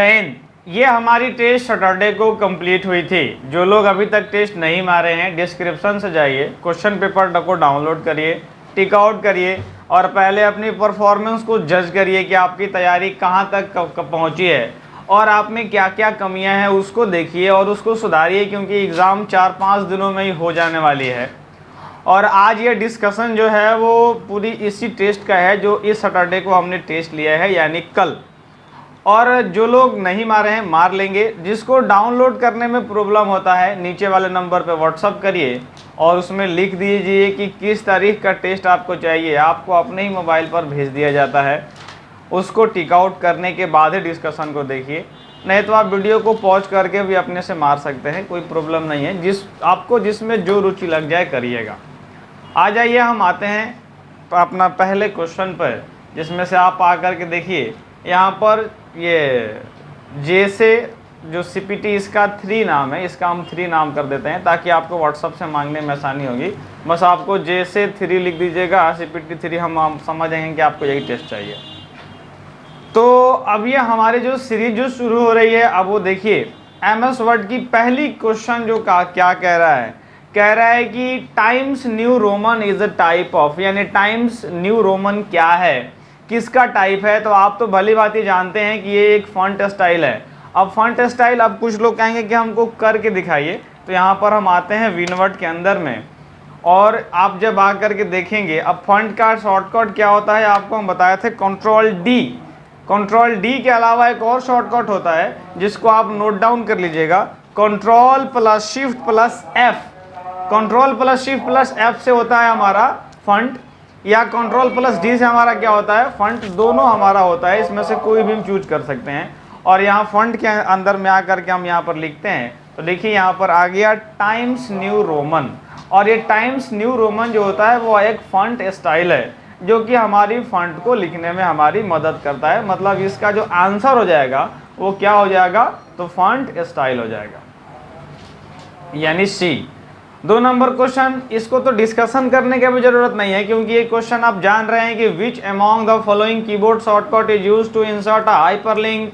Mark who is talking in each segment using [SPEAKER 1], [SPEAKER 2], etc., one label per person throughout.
[SPEAKER 1] हिंद। ये हमारी test Saturday को कंप्लीट हुई थी। जो लोग अभी तक टेस्ट नहीं मारे हैं, डिस्क्रिप्शन से जाइए, क्वेश्चन पेपर को डाउनलोड करिए, टिक आउट करिए और पहले अपनी परफॉर्मेंस को जज करिए कि आपकी तैयारी कहाँ तक पहुँची है और आप में क्या क्या कमियां हैं उसको देखिए और उसको सुधारिए, क्योंकि एग्ज़ाम 4-5 दिनों में ही हो जाने वाली है। और आज ये डिस्कशन जो है वो पूरी इसी टेस्ट का है जो इस सैटरडे को हमने टेस्ट लिया है, यानी कल। और जो लोग नहीं मारे हैं मार लेंगे। जिसको डाउनलोड करने में प्रॉब्लम होता है, नीचे वाले नंबर पे व्हाट्सअप करिए और उसमें लिख दीजिए कि किस तारीख का टेस्ट आपको चाहिए। आपको अपने ही मोबाइल पर भेज दिया जाता है। उसको टिक आउट करने के बाद ही डिस्कशन को देखिए, नहीं तो आप वीडियो को पॉज करके भी अपने से मार सकते हैं, कोई प्रॉब्लम नहीं है। आपको जिसमें जो रुचि लग जाए करिएगा। आ जाइए, हम आते हैं अपना पहले क्वेश्चन पर, जिसमें से आप आकर के देखिए यहाँ पर ये जे से जो सीपीटी इसका 3 नाम है, इसका हम 3 नाम कर देते हैं ताकि आपको व्हाट्सअप से मांगने में आसानी होगी। बस आपको जे से 3 लिख दीजिएगा, सीपीटी 3 हम समझ जाएंगे कि आपको यही टेस्ट चाहिए। तो अब ये हमारे जो सीरीज जो शुरू हो रही है, अब वो देखिए एमएस वर्ड की पहली क्वेश्चन जो क्या कह रहा है कि times new Roman is a type of, यानी टाइम्स न्यू रोमन क्या है, किसका टाइप है। तो आप तो भली बात ही जानते हैं कि ये एक फॉन्ट स्टाइल है। अब फॉन्ट स्टाइल, अब कुछ लोग कहेंगे कि हमको करके दिखाइए, तो यहाँ पर हम आते हैं विनवर्ड के अंदर में और आप जब आकर के देखेंगे, अब फॉन्ट का शॉर्टकट क्या होता है आपको हम बताए थे, कंट्रोल डी। कंट्रोल डी के अलावा एक और शॉर्टकट होता है जिसको आप नोट डाउन कर लीजिएगा, control plus shift plus F. Control plus shift plus F से होता है हमारा फॉन्ट, या कंट्रोल प्लस डी से हमारा क्या होता है फॉन्ट। दोनों हमारा होता है, इसमें से कोई भी हम चूज कर सकते हैं। और यहाँ फॉन्ट के अंदर में आकर के हम यहाँ पर लिखते हैं, तो देखिए यहाँ पर आ गया टाइम्स न्यू रोमन। और ये टाइम्स न्यू रोमन जो होता है वो एक फॉन्ट स्टाइल है जो कि हमारी फॉन्ट को लिखने में हमारी मदद करता है। मतलब इसका जो आंसर हो जाएगा वो क्या हो जाएगा, तो फॉन्ट स्टाइल हो जाएगा, यानी सी। 2 नंबर क्वेश्चन, इसको तो डिस्कशन करने की भी जरूरत नहीं है क्योंकि ये क्वेश्चन आप जान रहे हैं कि which among the following keyboard shortcut is used to insert a hyperlink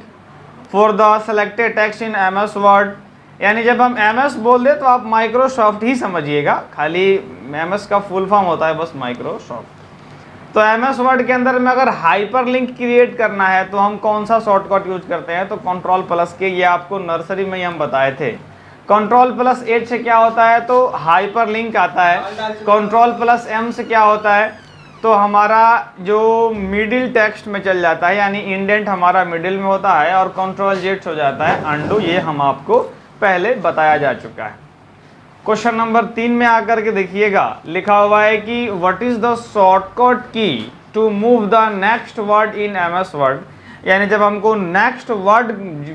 [SPEAKER 1] for the selected text in MS Word. यानी जब हम एमएस बोल दे तो आप माइक्रोसॉफ्ट ही समझिएगा, खाली एमएस का फुल फॉर्म होता है बस माइक्रोसॉफ्ट। तो एमएस वर्ड के अंदर में अगर हाइपरलिंक क्रिएट करना है तो हम कौन सा शॉर्टकट यूज करते हैं, तो कंट्रोल प्लस के। ये आपको नर्सरी में ही हम बताए थे। कंट्रोल प्लस एच से क्या होता है, तो हाइपरलिंक आता है। कंट्रोल प्लस एम से क्या होता है, तो हमारा जो मिडिल टेक्स्ट में चल जाता है, यानी इंडेंट हमारा मिडिल में होता है। और कंट्रोल जेड हो जाता है अंडू, ये हम आपको पहले बताया जा चुका है। क्वेश्चन नंबर 3 में आकर के देखिएगा, लिखा हुआ है कि what is the shortcut key to move the next word in MS Word. यानी जब हमको नेक्स्ट वर्ड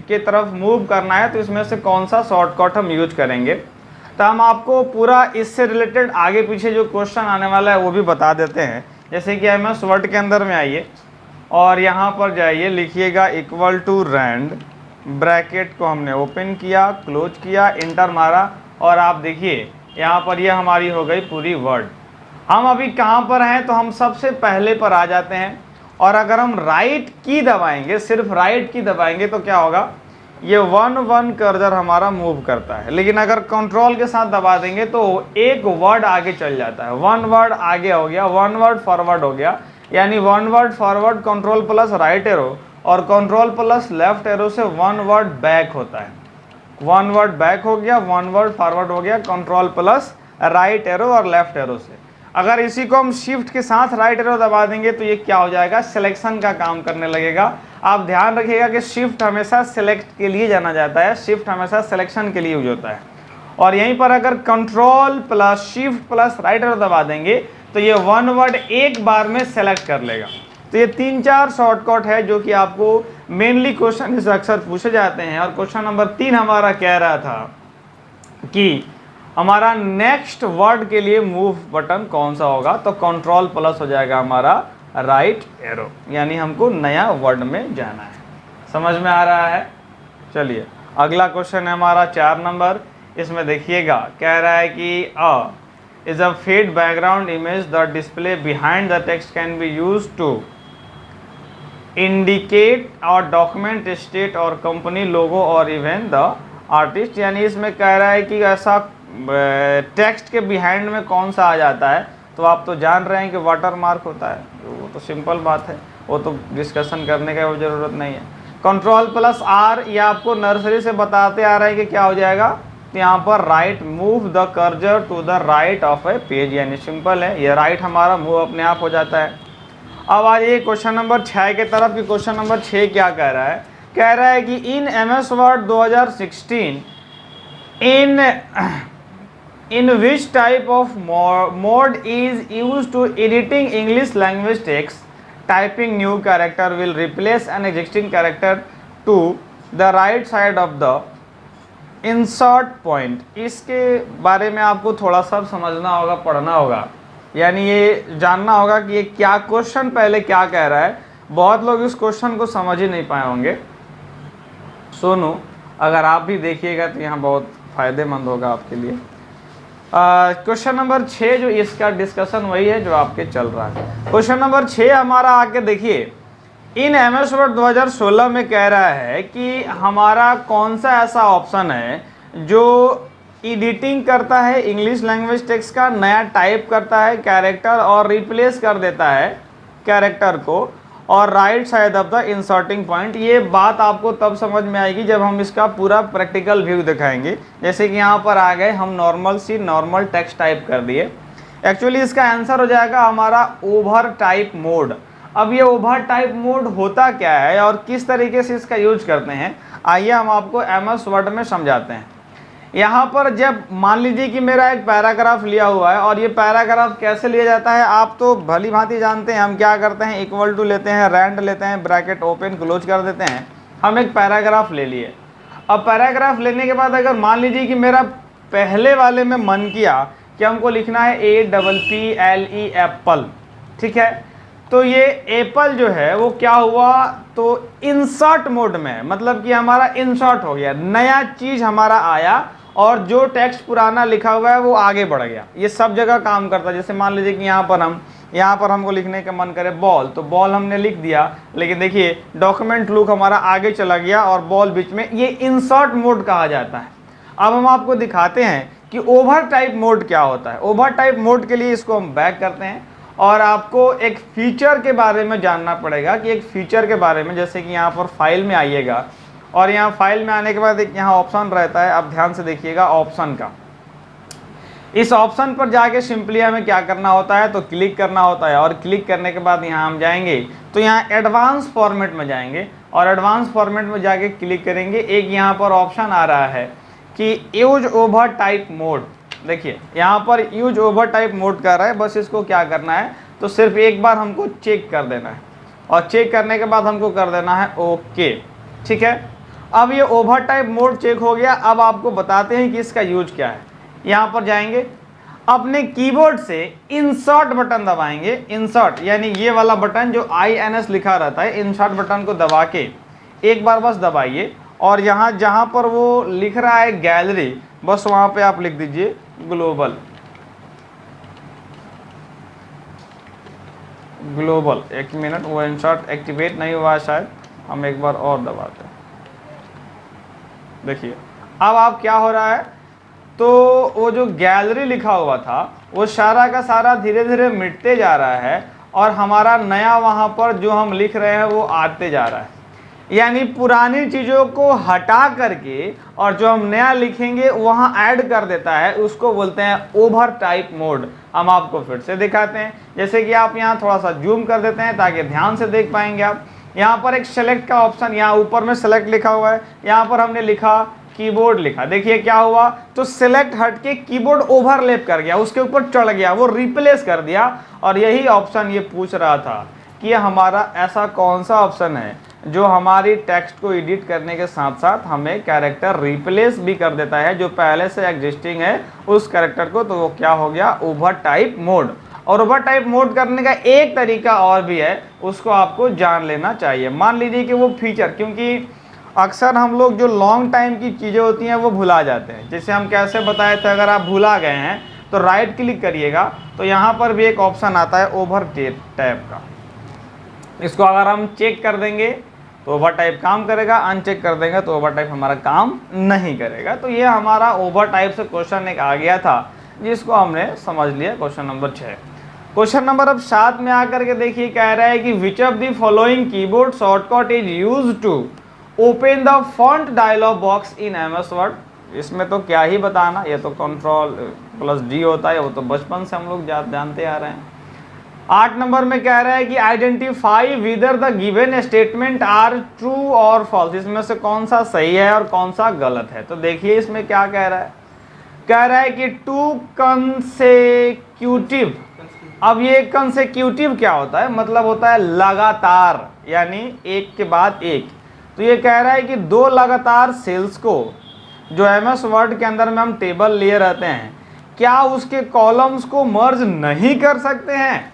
[SPEAKER 1] के तरफ मूव करना है तो इसमें से कौन सा शॉर्टकट हम यूज करेंगे। तो हम आपको पूरा इससे रिलेटेड आगे पीछे जो क्वेश्चन आने वाला है वो भी बता देते हैं। जैसे कि एमएस वर्ड के अंदर में आइए और यहाँ पर जाइए, लिखिएगा इक्वल टू रैंड, ब्रैकेट को हमने ओपन किया, क्लोज किया, इंटर मारा और आप देखिए यहाँ पर ये हमारी हो गई पूरी वर्ड। हम अभी कहाँ पर हैं, तो हम सबसे पहले पर आ जाते हैं। और अगर हम राइट की दबाएंगे, सिर्फ राइट की दबाएंगे तो क्या होगा, ये 1-1 कर्सर हमारा मूव करता है। लेकिन अगर कंट्रोल के साथ दबा देंगे तो एक वर्ड आगे चल जाता है। 1 वर्ड आगे हो गया, 1 वर्ड फॉरवर्ड हो गया, यानी 1 word forward control plus right arrow और कंट्रोल प्लस लेफ्ट एरो से 1 वर्ड बैक होता है। 1 वर्ड बैक हो गया, 1 वर्ड फॉरवर्ड हो गया कंट्रोल प्लस राइट एरो और लेफ्ट एरो से। अगर इसी को हम शिफ्ट के साथ राइट एरो दबा देंगे तो ये क्या हो जाएगा, सिलेक्शन का काम करने लगेगा। आप ध्यान रखिएगा कि शिफ्ट हमेशा सिलेक्ट के लिए जाना जाता है, शिफ्ट हमेशा सिलेक्शन के लिए यूज होता है। और यहीं पर अगर control plus shift plus right arrow दबा देंगे तो ये 1 वर्ड एक बार में सेलेक्ट कर लेगा। तो ये 3-4 शॉर्टकट है जो कि आपको मेनली क्वेश्चन से अक्सर पूछे जाते हैं। और क्वेश्चन नंबर 3 हमारा कह रहा था कि हमारा नेक्स्ट वर्ड के लिए मूव बटन कौन सा होगा, तो कंट्रोल प्लस हो जाएगा हमारा राइट एरो, यानी हमको नया वर्ड में जाना है। समझ में आ रहा है। चलिए अगला क्वेश्चन है हमारा 4 नंबर। इसमें देखिएगा कह रहा है कि is a fade background image the display behind the text can be use to indicate और डॉक्यूमेंट स्टेट और कंपनी लोगो और इवन द आर्टिस्ट, यानी इसमें कह रहा है कि ऐसा टेक्स्ट के बिहाइंड में कौन सा आ जाता है, तो आप तो जान रहे हैं कि वाटर मार्क होता है, वो तो सिंपल बात है, वो तो डिस्कशन करने का ज़रूरत नहीं है। Ctrl+R ये आपको नर्सरी से बताते आ रहे हैं कि क्या हो जाएगा, तो यहाँ पर right move the cursor to the right of a page, यानी सिंपल है, ये राइट हमारा मूव अपने आप हो जाता है। अब आइए क्वेश्चन नंबर 6 की तरफ कि क्वेश्चन नंबर 6 क्या कह रहा है। कह रहा है कि in MS word 2016 in which type of mode is used to editing English language text, typing new character will replace an existing character to the right side of the insert point। इसके बारे में आपको थोड़ा सा समझना होगा, पढ़ना होगा, यानी ये जानना होगा कि ये क्या क्वेश्चन पहले क्या कह रहा है। बहुत लोग इस क्वेश्चन को समझ ही नहीं पाए होंगे। सुनो, अगर आप भी देखिएगा तो यहाँ बहुत फ़ायदेमंद होगा आपके लिए। क्वेश्चन नंबर 6 जो इसका डिस्कशन वही है जो आपके चल रहा है। क्वेश्चन नंबर 6 हमारा आके देखिए, इन MS वर्ड 2016 में कह रहा है कि हमारा कौन सा ऐसा ऑप्शन है जो एडिटिंग करता है इंग्लिश लैंग्वेज टेक्स्ट का, नया टाइप करता है कैरेक्टर और रिप्लेस कर देता है कैरेक्टर को, और right side of the inserting point. ये बात आपको तब समझ में आएगी जब हम इसका पूरा प्रैक्टिकल व्यू दिखाएंगे। जैसे कि यहाँ पर आ गए हम नॉर्मल टेक्स्ट टाइप कर दिए, एक्चुअली इसका आंसर हो जाएगा हमारा ओवर टाइप मोड। अब ये ओवर टाइप मोड होता क्या है और किस तरीके से इसका यूज करते हैं, आइए हम आपको MS वर्ड में समझाते हैं। यहाँ पर जब मान लीजिए कि मेरा एक पैराग्राफ लिया हुआ है, और ये पैराग्राफ कैसे लिया जाता है आप तो भली भांति जानते हैं। हम क्या करते हैं, इक्वल टू लेते हैं, रैंड लेते हैं, ब्रैकेट ओपन क्लोज कर देते हैं। हम एक पैराग्राफ ले लिए। अब पैराग्राफ लेने के बाद अगर मान लीजिए कि मेरा पहले वाले में मन किया कि हमको लिखना है APPLE एप्पल, ठीक है, तो ये एप्पल जो है वो क्या हुआ, तो इंसर्ट मोड में है, मतलब कि हमारा इंसर्ट हो गया, नया चीज़ हमारा आया और जो टेक्स्ट पुराना लिखा हुआ है वो आगे बढ़ गया। ये सब जगह काम करता है। जैसे मान लीजिए कि यहाँ पर हमको लिखने का मन करे बॉल, तो बॉल हमने लिख दिया, लेकिन देखिए डॉक्यूमेंट लुक हमारा आगे चला गया और बॉल बीच में, ये इंसर्ट मोड कहा जाता है। अब हम आपको दिखाते हैं कि ओवर टाइप मोड क्या होता है। ओवर टाइप मोड के लिए इसको हम बैक करते हैं और आपको एक फीचर के बारे में जानना पड़ेगा कि एक फीचर के बारे में, जैसे कि यहाँ पर फाइल में आइएगा और यहाँ फाइल में आने के बाद एक यहाँ ऑप्शन रहता है, आप ध्यान से देखिएगा ऑप्शन का। इस ऑप्शन पर जाके सिंपली हमें क्या करना होता है, तो क्लिक करना होता है, और क्लिक करने के बाद यहाँ हम जाएंगे तो यहाँ एडवांस फॉर्मेट में जाएंगे और एडवांस फॉर्मेट में जाके क्लिक करेंगे। एक यहाँ पर ऑप्शन आ रहा है कि यूज ओवर टाइप मोड, देखिए यहाँ पर यूज ओवर टाइप मोड कर रहा है। बस इसको क्या करना है, तो सिर्फ एक बार हमको चेक कर देना है और चेक करने के बाद हमको कर देना है ओके, ठीक है। अब ये ओवर टाइप मोड चेक हो गया। अब आपको बताते हैं कि इसका यूज क्या है। यहाँ पर जाएंगे, अपने कीबोर्ड से इंसर्ट बटन दबाएंगे, इंसर्ट यानी ये वाला बटन जो INS लिखा रहता है, इंसर्ट बटन को दबा के एक बार बस दबाइए और यहाँ जहाँ पर वो लिख रहा है गैलरी, बस वहाँ पे आप लिख दीजिए ग्लोबल। एक मिनट, वो इंसर्ट एक्टिवेट नहीं हुआ है शायद, हम एक बार और दबाते हैं। देखिए अब आप क्या हो रहा है, तो वो जो गैलरी लिखा हुआ था वो सारा का सारा धीरे धीरे मिटते जा रहा है और हमारा नया वहाँ पर जो हम लिख रहे हैं वो आते जा रहा है। यानी पुरानी चीज़ों को हटा करके और जो हम नया लिखेंगे वहाँ ऐड कर देता है, उसको बोलते हैं ओवर टाइप मोड। हम आपको फिर से दिखाते हैं, जैसे कि आप यहाँ थोड़ा सा जूम कर देते हैं ताकि ध्यान से देख पाएंगे आप। यहाँ पर एक सेलेक्ट का ऑप्शन, यहाँ ऊपर में सेलेक्ट लिखा हुआ है, यहाँ पर हमने लिखा कीबोर्ड लिखा, देखिए क्या हुआ, तो सिलेक्ट हट के कीबोर्ड ओवरलैप कर गया, उसके ऊपर चढ़ गया, वो रिप्लेस कर दिया। और यही ऑप्शन ये पूछ रहा था कि हमारा ऐसा कौन सा ऑप्शन है जो हमारी टेक्स्ट को एडिट करने के साथ साथ हमें कैरेक्टर रिप्लेस भी कर देता है जो पहले से एग्जिस्टिंग है उस कैरेक्टर को, तो वो क्या हो गया, ओवर टाइप मोड। और ओवर टाइप मोड करने का एक तरीका और भी है, उसको आपको जान लेना चाहिए। मान लीजिए कि वो फीचर, क्योंकि अक्सर हम लोग जो लॉन्ग टाइम की चीज़ें होती हैं वो भुला जाते हैं। जैसे हम कैसे बताए थे, अगर आप भुला गए हैं तो राइट क्लिक करिएगा, तो यहाँ पर भी एक ऑप्शन आता है ओवर टैब का, इसको अगर हम चेक कर देंगे तो ओवर टाइप काम करेगा, अनचेक कर देंगे तो ओवर टाइप हमारा काम नहीं करेगा। तो ये हमारा ओवर टाइप से क्वेश्चन एक आ गया था जिसको हमने समझ लिया, क्वेश्चन नंबर 6। क्वेश्चन नंबर अब 7 में आकर के देखिए, कह रहा है कि which of the following keyboard shortcut is used to open the font dialog box in MS word. इसमें तो क्या ही बताना, ये तो Ctrl+D होता है, वो तो बचपन से हम लोग जानते आ रहे हैं। 8 नंबर में कह रहा है कि identify whether the given statement are true और फॉल्स। इसमें से कौन सा सही है और कौन सा गलत है। तो देखिए इसमें क्या कह रहा है, कह रहा है कि टू कंसेक्यूटिव। अब ये कंसेक्यूटिव क्या होता है, मतलब होता है लगातार, यानी एक के बाद एक। तो ये कह रहा है कि दो लगातार सेल्स को, जो MS वर्ड के अंदर में हम टेबल लिए रहते हैं, क्या उसके कॉलम्स को मर्ज नहीं कर सकते हैं।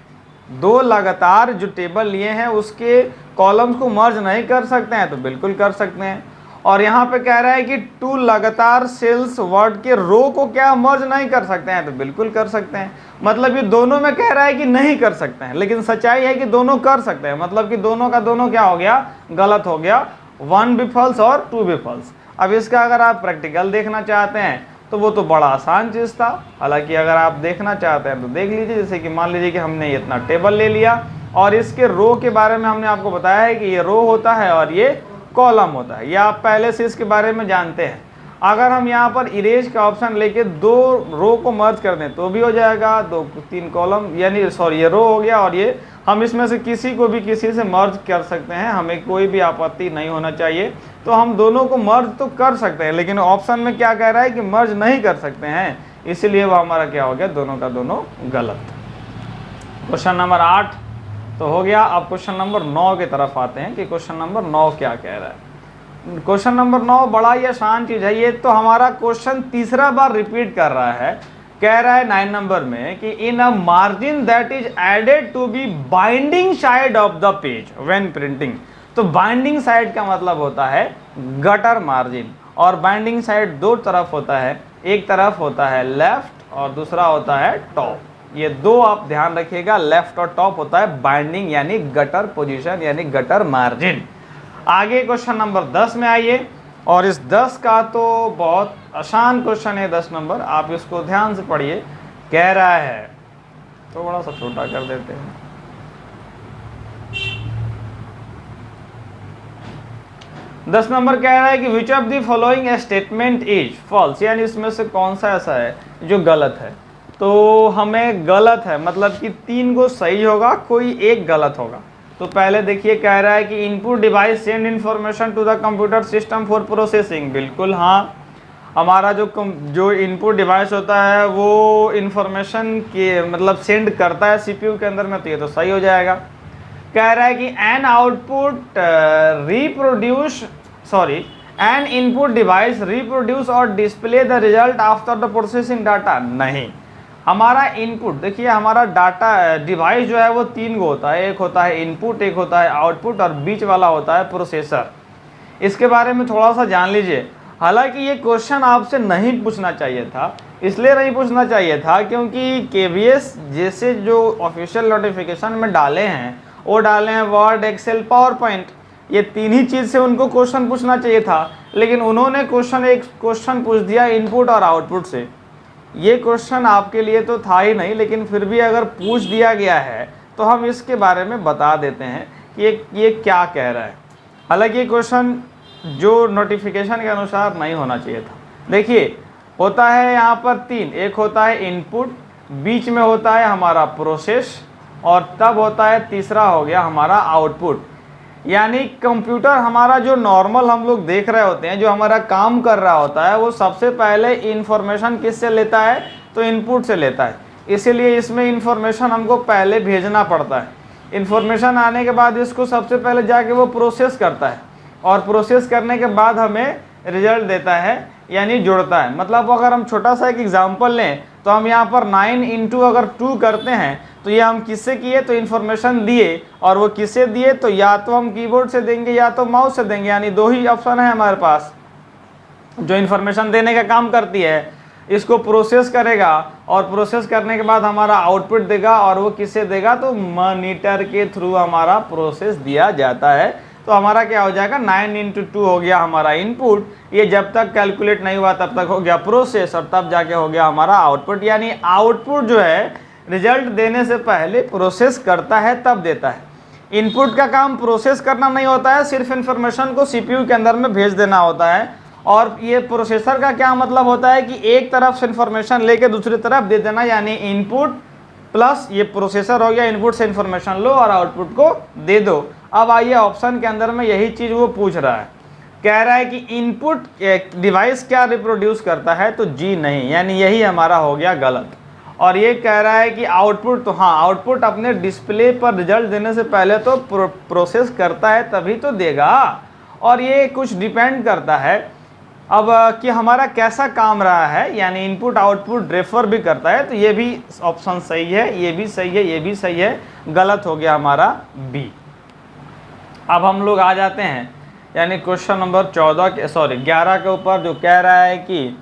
[SPEAKER 1] दो लगातार जो टेबल लिए हैं उसके कॉलम्स को मर्ज नहीं कर सकते हैं, तो बिल्कुल कर सकते हैं। और यहाँ पे कह रहा है कि टू लगातार सेल्स वर्ड के रो को क्या मर्ज नहीं कर सकते हैं, तो बिल्कुल कर सकते हैं। मतलब ये दोनों में कह रहा है कि नहीं कर सकते हैं, लेकिन सच्चाई है कि दोनों कर सकते हैं। मतलब कि दोनों का दोनों क्या हो गया, गलत हो गया, 1 भी फॉल्स और 2 भी फॉल्स। अब इसका अगर आप प्रैक्टिकल देखना चाहते हैं तो वो तो बड़ा आसान चीज़ था। हालांकि अगर आप देखना चाहते हैं तो देख लीजिए। जैसे कि मान लीजिए कि हमने इतना टेबल ले लिया और इसके रो के बारे में हमने आपको बताया है कि ये रो होता है और ये कॉलम होता है, ये आप पहले से इसके बारे में जानते हैं। अगर हम यहाँ पर इरेज का ऑप्शन लेके दो रो को मर्ज कर दें तो भी हो जाएगा, 2-3 कॉलम, यानी सॉरी ये रो हो गया और ये, हम इसमें से किसी को भी किसी से मर्ज कर सकते हैं, हमें कोई भी आपत्ति नहीं होना चाहिए। तो हम दोनों को मर्ज तो कर सकते हैं, लेकिन ऑप्शन में क्या कह रहा है कि मर्ज नहीं कर सकते हैं, इसीलिए वो हमारा क्या हो गया, दोनों का दोनों गलत। क्वेश्चन नंबर 8 तो हो गया। अब क्वेश्चन नंबर 9 की तरफ आते हैं कि क्वेश्चन नंबर 9 क्या कह रहा है। क्वेश्चन नंबर 9 बड़ा ही आसान चीज है, ये तो हमारा क्वेश्चन तीसरा बार रिपीट कर रहा है। कह रहा है 9 नंबर में कि in a margin that is added to be binding side of the page when printing. तो बाइंडिंग साइड का मतलब होता है गटर मार्जिन, और बाइंडिंग साइड दो तरफ होता है, एक तरफ होता है लेफ्ट और दूसरा होता है टॉप। ये दो आप ध्यान रखिएगा, लेफ्ट और टॉप होता है बाइंडिंग यानी गटर पोजीशन यानी गटर मार्जिन। आगे क्वेश्चन नंबर 10 में आइए, और इस 10 का तो बहुत आसान क्वेश्चन है 10 नंबर, आप इसको ध्यान से पढ़िए। कह रहा है, थोड़ा सा छोटा कर देते हैं, 10 नंबर कह रहा है कि which of the following statement is false, यानी इसमें से कौन सा ऐसा है जो गलत है। तो हमें गलत है मतलब कि 3 को सही होगा, कोई एक गलत होगा। तो पहले देखिए कह रहा है कि input device send information to the computer system for processing. बिल्कुल हाँ, हमारा जो इनपुट डिवाइस होता है वो इन्फॉर्मेशन के मतलब सेंड करता है सीपीयू के अंदर में, तो ये तो सही हो जाएगा। कह रहा है कि एन इनपुट डिवाइस रिप्रोड्यूस और display the result after the processing data. नहीं, हमारा इनपुट देखिए, हमारा डाटा डिवाइस जो है वो 3 गो होता है, एक होता है इनपुट, एक होता है आउटपुट और बीच वाला होता है प्रोसेसर। इसके बारे में थोड़ा सा जान लीजिए। हालांकि ये क्वेश्चन आपसे नहीं पूछना चाहिए था, इसलिए नहीं पूछना चाहिए था क्योंकि KVS जैसे जो ऑफिशियल नोटिफिकेशन में डाले हैं वो डाले हैं वर्ड, एक्सेल, पावर पॉइंट, ये 3 ही चीज़ से उनको क्वेश्चन पूछना चाहिए था, लेकिन उन्होंने एक क्वेश्चन पूछ दिया इनपुट और आउटपुट से। ये क्वेश्चन आपके लिए तो था ही नहीं, लेकिन फिर भी अगर पूछ दिया गया है तो हम इसके बारे में बता देते हैं कि ये क्या कह रहा है। हालांकि ये क्वेश्चन जो नोटिफिकेशन के अनुसार नहीं होना चाहिए था। देखिए होता है यहाँ पर 3, एक होता है इनपुट, बीच में होता है हमारा प्रोसेस और तब होता है तीसरा हो गया हमारा आउटपुट। यानी कंप्यूटर हमारा जो नॉर्मल हम लोग देख रहे होते हैं, जो हमारा काम कर रहा होता है, वो सबसे पहले इंफॉर्मेशन किससे लेता है, तो इनपुट से लेता है। इसीलिए इसमें इंफॉर्मेशन हमको पहले भेजना पड़ता है। इंफॉर्मेशन आने के बाद इसको सबसे पहले जाके वो प्रोसेस करता है और प्रोसेस करने के बाद हमें रिजल्ट देता है, यानी जोड़ता है। मतलब अगर हम छोटा सा एक एग्जांपल लें तो हम यहाँ पर 9 इंटू अगर 2 करते हैं तो ये हम किससे किए, तो इन्फॉर्मेशन दिए, और वो किससे दिए, तो या तो हम कीबोर्ड से देंगे या तो माउस से देंगे। यानी 2 ही ऑप्शन है हमारे पास जो इन्फॉर्मेशन देने का काम करती है। इसको प्रोसेस करेगा और प्रोसेस करने के बाद हमारा आउटपुट देगा, और वो किससे देगा, तो मॉनिटर के थ्रू हमारा प्रोसेस दिया जाता है। तो हमारा क्या हो जाएगा, 9 × 2 हो गया हमारा इनपुट, ये जब तक कैलकुलेट नहीं हुआ तब तक हो गया प्रोसेस, और तब जाके हो गया हमारा आउटपुट। यानी आउटपुट जो है रिजल्ट देने से पहले प्रोसेस करता है तब देता है। इनपुट का काम प्रोसेस करना नहीं होता है, सिर्फ इन्फॉर्मेशन को सीपीयू के अंदर में भेज देना होता है। और ये प्रोसेसर का क्या मतलब होता है कि एक तरफ से इन्फॉर्मेशन लेके दूसरी तरफ दे देना, यानी इनपुट प्लस ये प्रोसेसर हो गया, इनपुट से इन्फॉर्मेशन लो और आउटपुट को दे दो। अब आइए ऑप्शन के अंदर में यही चीज़ वो पूछ रहा है, कह रहा है कि इनपुट डिवाइस क्या रिप्रोड्यूस करता है, तो जी नहीं, यानी यही हमारा हो गया गलत। और ये कह रहा है कि आउटपुट, तो हाँ आउटपुट अपने डिस्प्ले पर रिजल्ट देने से पहले तो प्रोसेस करता है तभी तो देगा, और ये कुछ डिपेंड करता है अब कि हमारा कैसा काम रहा है, यानी इनपुट आउटपुट रेफर भी करता है। तो ये भी ऑप्शन सही है, ये भी सही है, ये भी सही है, गलत हो गया हमारा बी। अब हम लोग आ जाते हैं यानी क्वेश्चन नंबर 11 के ऊपर, जो कह रहा है कि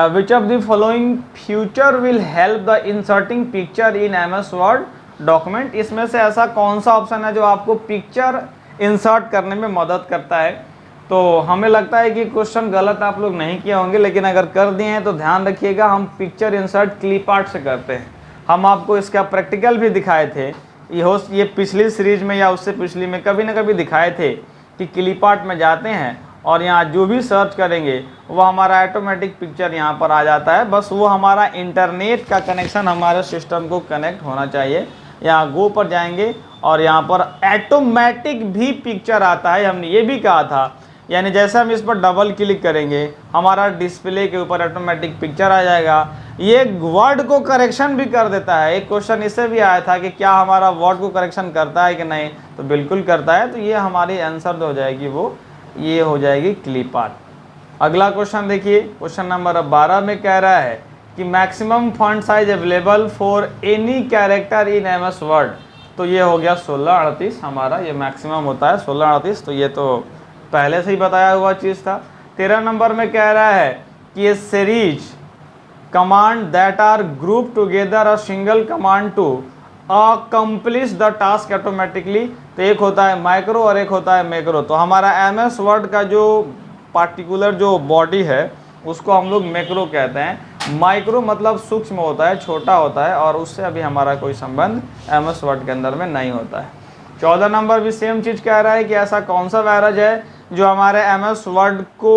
[SPEAKER 1] which of the following future will help the inserting picture in MS word document. इसमें से ऐसा कौन सा ऑप्शन है जो आपको पिक्चर इंसर्ट करने में मदद करता है। तो हमें लगता है कि क्वेश्चन गलत आप लोग नहीं किए होंगे, लेकिन अगर कर दिए हैं तो ध्यान रखिएगा, हम पिक्चर इंसर्ट क्लिप आर्ट से करते हैं। हम आपको इसका प्रैक्टिकल भी दिखाए थे, ये पिछली सीरीज में या उससे पिछली में कभी ना कभी दिखाए थे कि क्लिप आर्ट में जाते हैं और यहाँ जो भी सर्च करेंगे वो हमारा ऑटोमेटिक पिक्चर यहाँ पर आ जाता है। बस वो हमारा इंटरनेट का कनेक्शन हमारे सिस्टम को कनेक्ट होना चाहिए। यहाँ गो पर जाएंगे और यहाँ पर ऑटोमेटिक भी पिक्चर आता है, हमने ये भी कहा था। यानी जैसे हम इस पर डबल क्लिक करेंगे हमारा डिस्प्ले के ऊपर ऑटोमेटिक पिक्चर आ जाएगा। ये वर्ड को करेक्शन भी कर देता है। एक क्वेश्चन इससे भी आया था कि क्या हमारा वर्ड को करेक्शन करता है कि नहीं, तो बिल्कुल करता है। तो ये हमारी आंसर हो जाएगी, वो ये हो जाएगी क्लिप आर्ट। अगला क्वेश्चन देखिए, क्वेश्चन नंबर 12 में कह रहा है कि maximum font size available for any character in MS word. तो ये हो गया 1638 हमारा, ये मैक्सिमम होता है 1638। तो ये तो पहले से ही बताया हुआ चीज़ था। 13 नंबर में कह रहा है कि ये series command that are group together a single command to accomplish the task automatically. तो एक होता है माइक्रो और एक होता है मैक्रो। तो हमारा MS वर्ड का जो पार्टिकुलर जो बॉडी है उसको हम लोग मैक्रो कहते हैं। माइक्रो मतलब सूक्ष्म होता है, छोटा होता है, और उससे अभी हमारा कोई संबंध MS वर्ड के अंदर में नहीं होता है। 14 नंबर भी सेम चीज़ कह रहा है कि ऐसा कौन सा वायरस है जो हमारे MS वर्ड को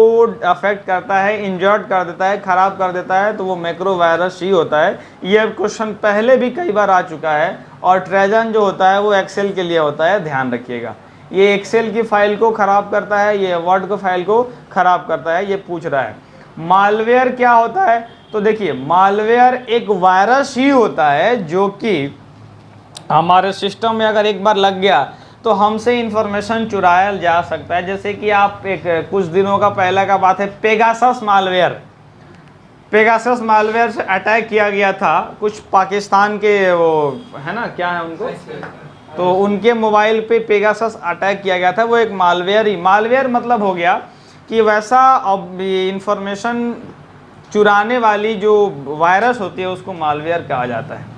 [SPEAKER 1] अफेक्ट करता है, इंजर्ट कर देता है, ख़राब कर देता है। तो वो मैक्रो वायरस ही होता है। ये क्वेश्चन पहले भी कई बार आ चुका है। और ट्रोजन जो होता है वो एक्सेल के लिए होता है, ध्यान रखिएगा। ये एक्सेल की फाइल को ख़राब करता है, ये वर्ड को फाइल को ख़राब करता है, ये पूछ रहा है। मालवेयर क्या होता है, तो देखिए मालवेयर एक वायरस ही होता है जो कि हमारे सिस्टम में अगर एक बार लग गया तो हमसे इंफॉर्मेशन चुराया जा सकता है। जैसे कि आप कुछ दिनों का पहले का बात है, पेगासस मालवेयर से अटैक किया गया था कुछ पाकिस्तान के, वो है ना क्या है उनको, तो उनके मोबाइल पे पेगासस अटैक किया गया था। वो एक मालवेयर मतलब हो गया कि वैसा इंफॉर्मेशन चुराने वाली जो वायरस होती है उसको मालवेयर कहा जाता है।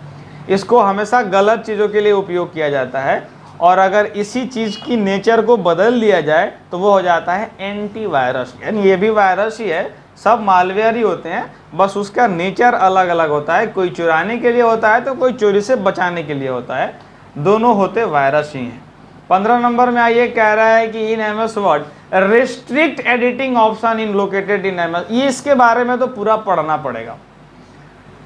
[SPEAKER 1] इसको हमेशा गलत चीज़ों के लिए उपयोग किया जाता है, और अगर इसी चीज़ की नेचर को बदल दिया जाए तो वो हो जाता है एंटीवायरस। यानी ये भी वायरस ही है, सब मालवेयर ही होते हैं, बस उसका नेचर अलग अलग होता है। कोई चुराने के लिए होता है तो कोई चोरी से बचाने के लिए होता है, दोनों होते वायरस ही हैं। 15 नंबर में आइए, कह रहा है कि in MS word restrict editing option in located in MS। ये इसके बारे में तो पूरा पढ़ना पड़ेगा।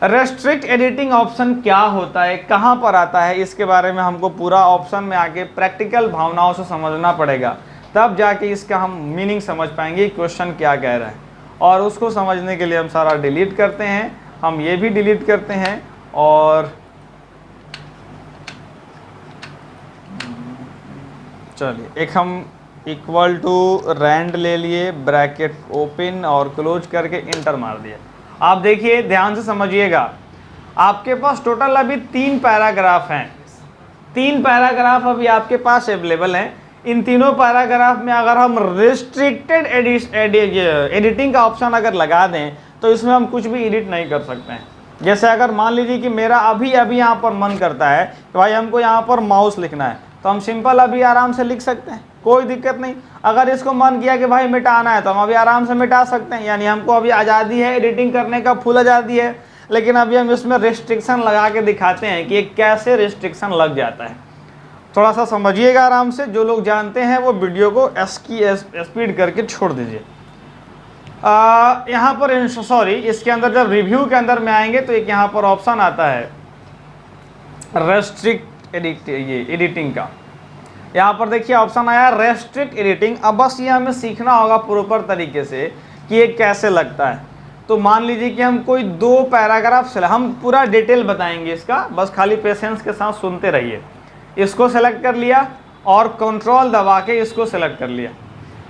[SPEAKER 1] रेस्ट्रिक्ट एडिटिंग ऑप्शन क्या होता है, कहाँ पर आता है, इसके बारे में हमको पूरा ऑप्शन में आके प्रैक्टिकल भावनाओं से समझना पड़ेगा, तब जाके इसका हम मीनिंग समझ पाएंगे क्वेश्चन क्या कह रहा है। और उसको समझने के लिए हम सारा डिलीट करते हैं, हम ये भी डिलीट करते हैं, और चलिए एक हम इक्वल टू रैंड ले लिए, ब्रैकेट ओपन और क्लोज करके इंटर मार दिया। आप देखिए ध्यान से समझिएगा, आपके पास टोटल अभी 3 पैराग्राफ हैं। 3 पैराग्राफ अभी आपके पास अवेलेबल हैं। इन तीनों पैराग्राफ में अगर हम रिस्ट्रिक्टेड एडिटिंग का ऑप्शन अगर लगा दें तो इसमें हम कुछ भी एडिट नहीं कर सकते हैं। जैसे अगर मान लीजिए कि मेरा अभी अभी यहाँ पर मन करता है कि भाई हमको यहाँ पर माउस लिखना है, तो हम सिंपल अभी आराम से लिख सकते हैं, कोई दिक्कत नहीं। अगर इसको मन किया कि भाई मिटाना है तो हम अभी आराम से मिटा सकते हैं। यानी हमको अभी आज़ादी है एडिटिंग करने का, फुल आज़ादी है। लेकिन अभी हम इसमें रिस्ट्रिक्शन लगा के दिखाते हैं कि कैसे रिस्ट्रिक्शन लग जाता है। थोड़ा सा समझिएगा आराम से, जो लोग जानते हैं वो वीडियो को स्पीड करके छोड़ दीजिए। यहाँ पर इसके अंदर जब रिव्यू के अंदर में आएंगे तो एक यहाँ पर ऑप्शन आता है रेस्ट्रिक्ट एडिटिंग का। यहाँ पर देखिए ऑप्शन आया रेस्ट्रिक्ट एडिटिंग। अब बस ये हमें सीखना होगा प्रॉपर तरीके से कि ये कैसे लगता है। तो मान लीजिए कि हम कोई 2 पैराग्राफ हम पूरा डिटेल बताएंगे इसका, बस खाली पेशेंस के साथ सुनते रहिए। इसको सेलेक्ट कर लिया और कंट्रोल दबा के इसको सेलेक्ट कर लिया,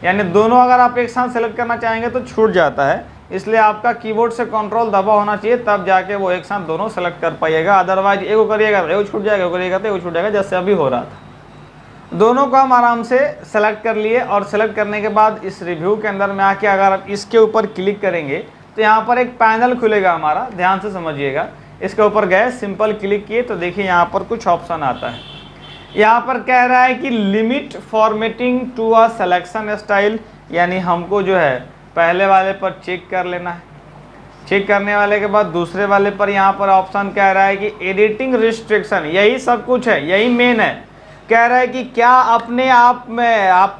[SPEAKER 1] यानी दोनों अगर आप एक साथ सेलेक्ट करना चाहेंगे तो छूट जाता है, इसलिए आपका कीबोर्ड से कंट्रोल दबा होना चाहिए, तब जाके वो एक साथ दोनों सेलेक्ट कर पाइएगा। अदरवाइज एगो करिएगा तो एगो छूट जाएगा, एगो करिएगा तो एगो छूट जाएगा, जैसे अभी हो रहा था। दोनों को हम आराम से सेलेक्ट कर लिए और सेलेक्ट करने के बाद इस रिव्यू के अंदर में आके अगर आप इसके ऊपर क्लिक करेंगे तो यहाँ पर एक पैनल खुलेगा हमारा, ध्यान से समझिएगा। इसके ऊपर गए, सिंपल क्लिक किए तो देखिए यहाँ पर कुछ ऑप्शन आता है। यहाँ पर कह रहा है कि limit formatting to a selection style, यानी हमको जो है पहले वाले पर चेक कर लेना है। चेक करने वाले के बाद दूसरे वाले पर यहाँ पर ऑप्शन कह रहा है कि एडिटिंग रिस्ट्रिक्शन, यही सब कुछ है, यही मेन है। कह रहा है कि क्या अपने आप में आप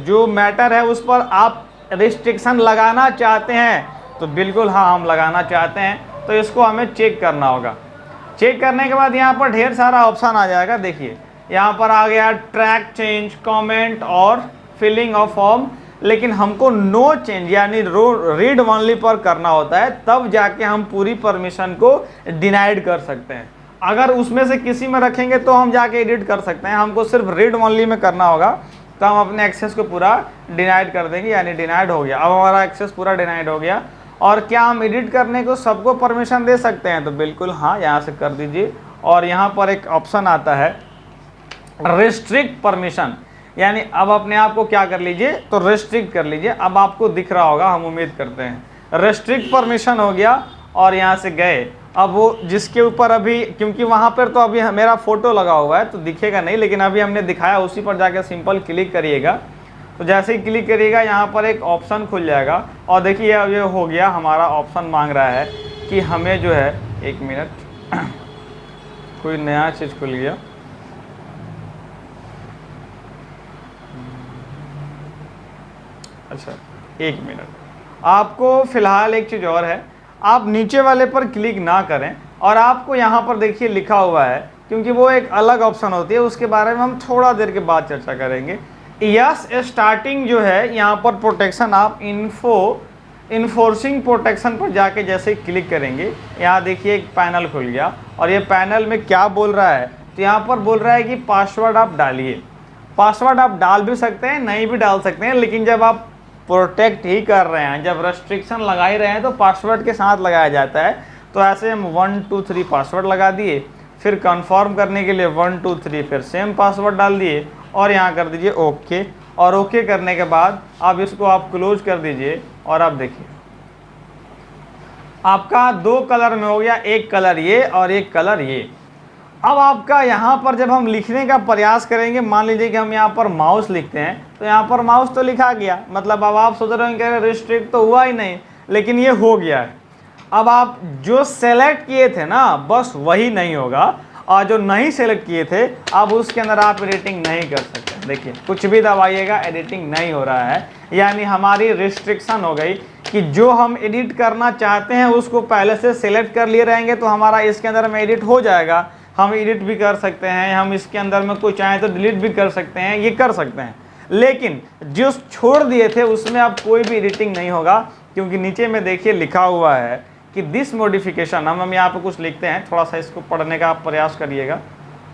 [SPEAKER 1] जो मैटर है उस पर आप रिस्ट्रिक्शन लगाना चाहते हैं, तो बिल्कुल हाँ हम लगाना चाहते हैं, तो इसको हमें चेक करना होगा। चेक करने के बाद यहाँ पर ढेर सारा ऑप्शन आ जाएगा। देखिए यहाँ पर आ गया ट्रैक चेंज, कमेंट और फिलिंग ऑफ फॉर्म, लेकिन हमको नो चेंज यानी रीड ओनली पर करना होता है, तब जाके हम पूरी परमिशन को डिनाइड कर सकते हैं। अगर उसमें से किसी में रखेंगे तो हम जाके एडिट कर सकते हैं, हमको सिर्फ रीड ओनली में करना होगा, तो हम अपने एक्सेस को पूरा डिनाइड कर देंगे, यानी डिनाइड हो गया। अब हमारा एक्सेस पूरा डिनाइड हो गया। और क्या हम एडिट करने को सबको परमिशन दे सकते हैं, तो बिल्कुल हाँ, यहाँ से कर दीजिए। और यहाँ पर एक ऑप्शन आता है रिस्ट्रिक्ट परमिशन, यानी अब अपने आप को क्या कर लीजिए, तो रिस्ट्रिक्ट कर लीजिए। अब आपको दिख रहा होगा, हम उम्मीद करते हैं। रिस्ट्रिक्ट परमिशन हो गया और यहाँ से गए। अब वो जिसके ऊपर अभी, क्योंकि वहाँ पर तो अभी मेरा फोटो लगा हुआ है तो दिखेगा नहीं, लेकिन अभी हमने दिखाया उसी पर जाकर सिंपल क्लिक करिएगा। तो जैसे ही क्लिक करिएगा यहाँ पर एक ऑप्शन खुल जाएगा और देखिए अब ये हो गया, हमारा ऑप्शन मांग रहा है कि हमें जो है, एक मिनट, कोई नया चीज़ खुल गया। अच्छा एक मिनट, आपको फ़िलहाल एक चीज़ और है, आप नीचे वाले पर क्लिक ना करें और आपको यहाँ पर देखिए लिखा हुआ है, क्योंकि वो एक अलग ऑप्शन होती है, उसके बारे में हम थोड़ा देर के बाद चर्चा करेंगे। यस स्टार्टिंग जो है यहाँ पर प्रोटेक्शन, आप इन्फोर्सिंग प्रोटेक्शन पर जाके जैसे क्लिक करेंगे, यहाँ देखिए एक पैनल खुल गया। और ये पैनल में क्या बोल रहा है, तो यहाँ पर बोल रहा है कि पासवर्ड आप डालिए। पासवर्ड आप डाल भी सकते हैं, नहीं भी डाल सकते हैं, लेकिन जब आप प्रोटेक्ट ही कर रहे हैं, जब रेस्ट्रिक्शन लगा ही रहे हैं, तो पासवर्ड के साथ लगाया जाता है। तो ऐसे हम 1 2 3 पासवर्ड लगा दिए, फिर कंफर्म करने के लिए 1 2 3 फिर सेम पासवर्ड डाल दिए और यहाँ कर दीजिए ओके। और ओके करने के बाद अब इसको आप क्लोज कर दीजिए और अब देखिए आपका 2 कलर में हो गया, एक कलर ये और एक कलर ये। अब आपका यहाँ पर जब हम लिखने का प्रयास करेंगे, मान लीजिए कि हम यहाँ पर माउस लिखते हैं, तो यहाँ पर माउस तो लिखा गया, मतलब अब आप सोच रहे होंगे रिस्ट्रिक्ट तो हुआ ही नहीं, लेकिन ये हो गया है। अब आप जो सेलेक्ट किए थे ना, बस वही नहीं होगा, और जो नहीं सेलेक्ट किए थे अब उसके अंदर आप एडिटिंग नहीं कर सकते। देखिए कुछ भी दबाइएगा एडिटिंग नहीं हो रहा है, यानी हमारी रिस्ट्रिक्शन हो गई कि जो हम एडिट करना चाहते हैं उसको पहले से सेलेक्ट कर लिए रहेंगे तो हमारा इसके अंदर में एडिट हो जाएगा। हम एडिट भी कर सकते हैं, हम इसके अंदर में कोई चाहें तो डिलीट भी कर सकते हैं, ये कर सकते हैं। लेकिन जो छोड़ दिए थे उसमें अब कोई भी एडिटिंग नहीं होगा, क्योंकि नीचे में देखिए लिखा हुआ है कि दिस मॉडिफिकेशन, हम यहाँ पे कुछ लिखते हैं, थोड़ा सा इसको पढ़ने का आप प्रयास करिएगा।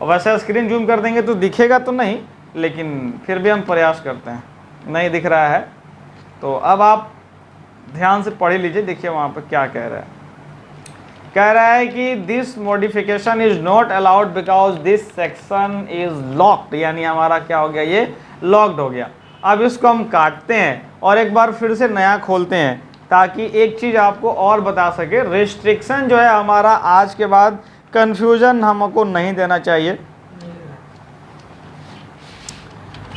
[SPEAKER 1] और वैसे स्क्रीन जूम कर देंगे तो दिखेगा तो नहीं, लेकिन फिर भी हम प्रयास करते हैं। नहीं दिख रहा है तो अब आप ध्यान से पढ़ लीजिए, देखिए वहाँ पर क्या कह रहा है। कह रहा है कि this modification is not allowed because this section is locked, यानी हमारा क्या हो गया, ये लॉक्ड हो गया। अब इसको हम काटते हैं और एक बार फिर से नया खोलते हैं ताकि एक चीज़ आपको और बता सके, रिस्ट्रिक्शन जो है हमारा आज के बाद कंफ्यूजन हमको नहीं देना चाहिए।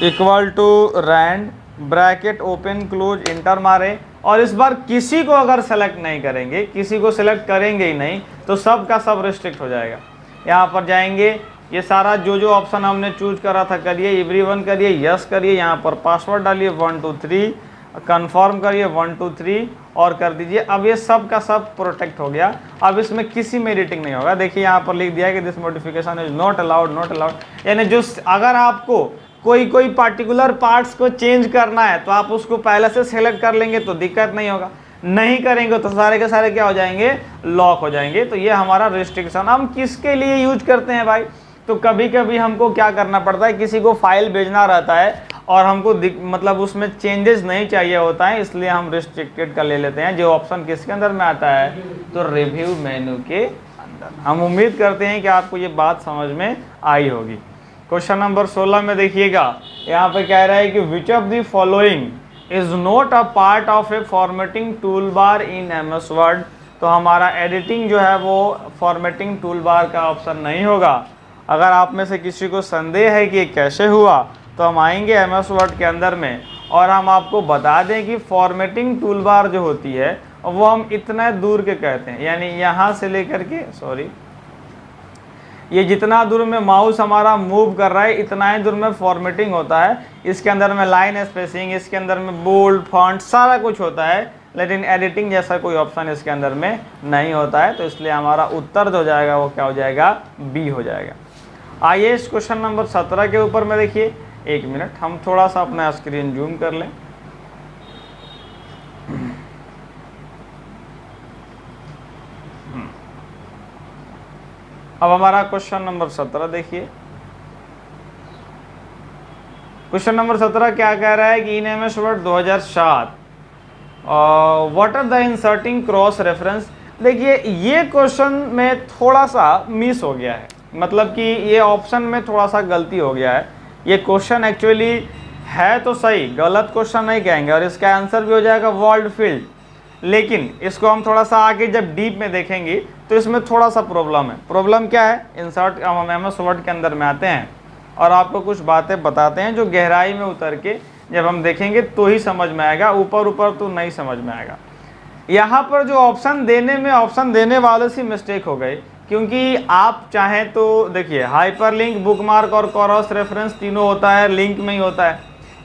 [SPEAKER 1] Equal to rand bracket open close enter मारे, और इस बार किसी को अगर सेलेक्ट नहीं करेंगे, किसी को सिलेक्ट करेंगे ही नहीं, तो सब का सब रिस्ट्रिक्ट हो जाएगा। यहाँ पर जाएंगे, ये सारा जो जो ऑप्शन हमने चूज करा था करिए, एवरीवन करिए, यस करिए, यहाँ पर पासवर्ड डालिए 1 2 3, कंफर्म करिए 1 2 3 और कर दीजिए। अब ये सब का सब प्रोटेक्ट हो गया। अब इसमें किसी में एडिटिंग नहीं होगा। देखिए यहाँ पर लिख दिया है कि this modification is not allowed, not allowed. यानी जो अगर आपको कोई पार्टिकुलर पार्ट्स को चेंज करना है तो आप उसको पहले से सेलेक्ट कर लेंगे तो दिक्कत नहीं होगा, नहीं करेंगे तो सारे के सारे क्या हो जाएंगे, लॉक हो जाएंगे। तो ये हमारा रिस्ट्रिक्शन हम किसके लिए यूज करते हैं भाई, तो कभी कभी हमको क्या करना पड़ता है, किसी को फाइल भेजना रहता है और हमको मतलब उसमें चेंजेस नहीं चाहिए होता है, इसलिए हम रिस्ट्रिक्टेड का ले लेते हैं। जो ऑप्शन किसके अंदर में आता है, तो रिव्यू मेनू के अंदर। हम उम्मीद करते हैं कि आपको ये बात समझ में आई होगी। क्वेश्चन नंबर 16 में देखिएगा, यहाँ पे कह रहा है कि which of the following is not a part of A formatting tool bar in MS word. तो हमारा एडिटिंग जो है वो फॉर्मेटिंग टूल बार का ऑप्शन नहीं होगा। अगर आप में से किसी को संदेह है कि ये कैसे हुआ, तो हम आएंगे MS वर्ड के अंदर में और हम आपको बता दें कि फॉर्मेटिंग टूल बार जो होती है वो हम इतना दूर के कहते हैं, यानी यहाँ से लेकर के ये जितना दूर में माउस हमारा मूव कर रहा है इतना ही दूर में फॉर्मेटिंग होता है। इसके अंदर में लाइन स्पेसिंग, इसके अंदर में बोल्ड फॉन्ट सारा कुछ होता है, लेकिन एडिटिंग जैसा कोई ऑप्शन इसके अंदर में नहीं होता है। तो इसलिए हमारा उत्तर जो हो जाएगा वो क्या हो जाएगा, बी हो जाएगा। आइए इस क्वेश्चन नंबर 17 के ऊपर में देखिए, एक मिनट हम थोड़ा सा अपना स्क्रीन जूम कर लें। अब हमारा क्वेश्चन नंबर 17 देखिए। क्वेश्चन नंबर 17 क्या कह रहा है कि in MS word 2007 what are the inserting cross reference. देखिए ये क्वेश्चन में थोड़ा सा मिस हो गया है, मतलब कि ये ऑप्शन में थोड़ा सा गलती हो गया है। ये क्वेश्चन एक्चुअली है तो सही, गलत क्वेश्चन नहीं कहेंगे, और इसका आंसर भी हो जाएगा वर्ल्ड फील्ड। लेकिन इसको हम थोड़ा सा आगे जब डीप में देखेंगे तो इसमें थोड़ा सा प्रॉब्लम है। प्रॉब्लम क्या है, इंसर्ट हम MS वर्ड के अंदर में आते हैं और आपको कुछ बातें बताते हैं जो गहराई में उतर के जब हम देखेंगे तो ही समझ में आएगा, ऊपर ऊपर तो नहीं समझ में आएगा। यहाँ पर जो ऑप्शन देने वाले से मिस्टेक हो गई, क्योंकि आप चाहें तो देखिए हाइपरलिंक, बुकमार्क और क्रॉस रेफरेंस तीनों होता है, लिंक में ही होता है,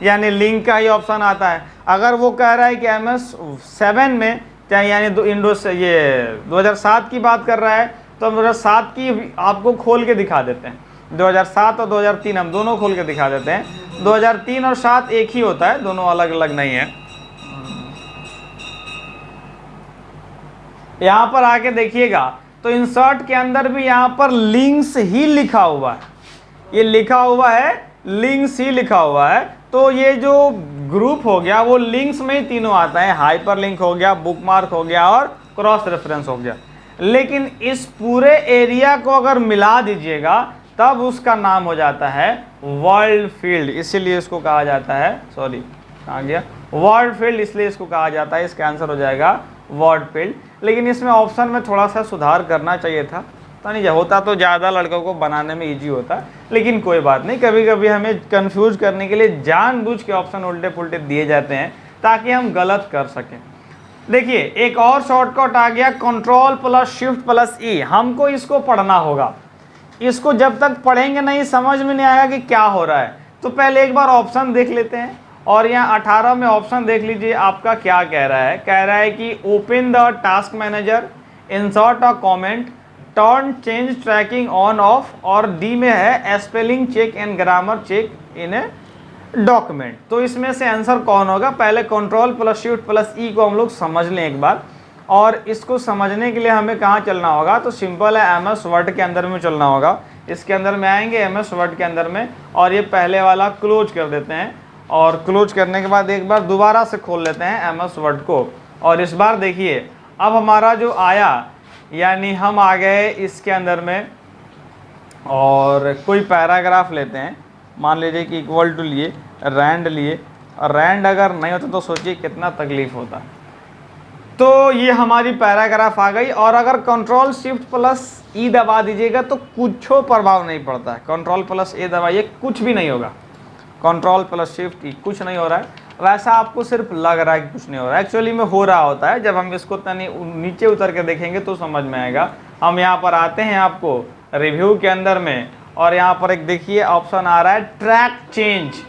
[SPEAKER 1] यानी लिंक का ही ऑप्शन आता है। अगर वो कह रहा है कि MS 7 में चाहे यानी ये 2007 की बात कर रहा है, तो हम 2007 की आपको खोल के दिखा देते हैं। 2007 और 2003 हम दोनों खोल के दिखा देते हैं। 2003 और 7 एक ही होता है, दोनों अलग अलग नहीं है। यहाँ पर आके देखिएगा तो इंसर्ट के अंदर भी यहाँ पर लिंक्स ही लिखा हुआ है, ये लिखा हुआ है लिंक्स ही लिखा हुआ है। तो ये जो ग्रुप हो गया वो लिंक्स में ही तीनों आता है, हाइपर लिंक हो गया, बुकमार्क हो गया और क्रॉस रेफरेंस हो गया। लेकिन इस पूरे एरिया को अगर मिला दीजिएगा तब उसका नाम हो जाता है वर्ल्ड फील्ड, इसीलिए इसको कहा जाता है, कहाँ गया, वर्ल्ड फील्ड, इसलिए इसको कहा जाता है। इसका आंसर हो जाएगा वर्ल्ड फील्ड। लेकिन इसमें ऑप्शन में थोड़ा सा सुधार करना चाहिए था, तो नहीं होता तो ज़्यादा लड़कों को बनाने में इजी होता, लेकिन कोई बात नहीं। कभी कभी हमें कंफ्यूज करने के लिए जानबूझ के ऑप्शन उल्टे पुल्टे दिए जाते हैं ताकि हम गलत कर सकें। देखिए एक और शॉर्टकट आ गया, Ctrl+Shift+E। हमको इसको पढ़ना होगा, इसको जब तक पढ़ेंगे नहीं समझ में नहीं आएगा कि क्या हो रहा है। तो पहले एक बार ऑप्शन देख लेते हैं, और यहाँ 18 में ऑप्शन देख लीजिए आपका क्या कह रहा है। कह रहा है कि open the task manager, insert a comment, turn change tracking on off, और डी में है spelling check and grammar check in a document. तो इसमें से आंसर कौन होगा, पहले Ctrl+Shift+E को हम लोग समझ लें एक बार। और इसको समझने के लिए हमें कहाँ चलना होगा, तो सिंपल है MS वर्ड के अंदर में चलना होगा। इसके अंदर में आएंगे MS वर्ड के अंदर में, और ये पहले वाला क्लोज कर देते हैं, और क्लोज करने के बाद एक बार दोबारा से खोल लेते हैं MS वर्ड को। और इस बार देखिए अब हमारा जो आया, यानी हम आ गए इसके अंदर में, और कोई पैराग्राफ लेते हैं, मान लीजिए कि इक्वल टू लिए, रैंड लिए, और रैंड अगर नहीं होता तो सोचिए कितना तकलीफ होता। तो ये हमारी पैराग्राफ आ गई। और अगर कंट्रोल शिफ्ट प्लस ई दबा दीजिएगा तो कुछ प्रभाव नहीं पड़ता है। कंट्रोल प्लस ए दबाइए, कुछ भी नहीं होगा। कंट्रोल प्लस शिफ्ट ई कुछ नहीं हो रहा है, वैसा आपको सिर्फ लग रहा है कि कुछ नहीं हो रहा है, एक्चुअली में हो रहा होता है। जब हम इसको तनी नीचे उतर के देखेंगे तो समझ में आएगा। हम यहाँ पर आते हैं आपको रिव्यू के अंदर में, और यहाँ पर एक देखिए ऑप्शन आ रहा है ट्रैक चेंज।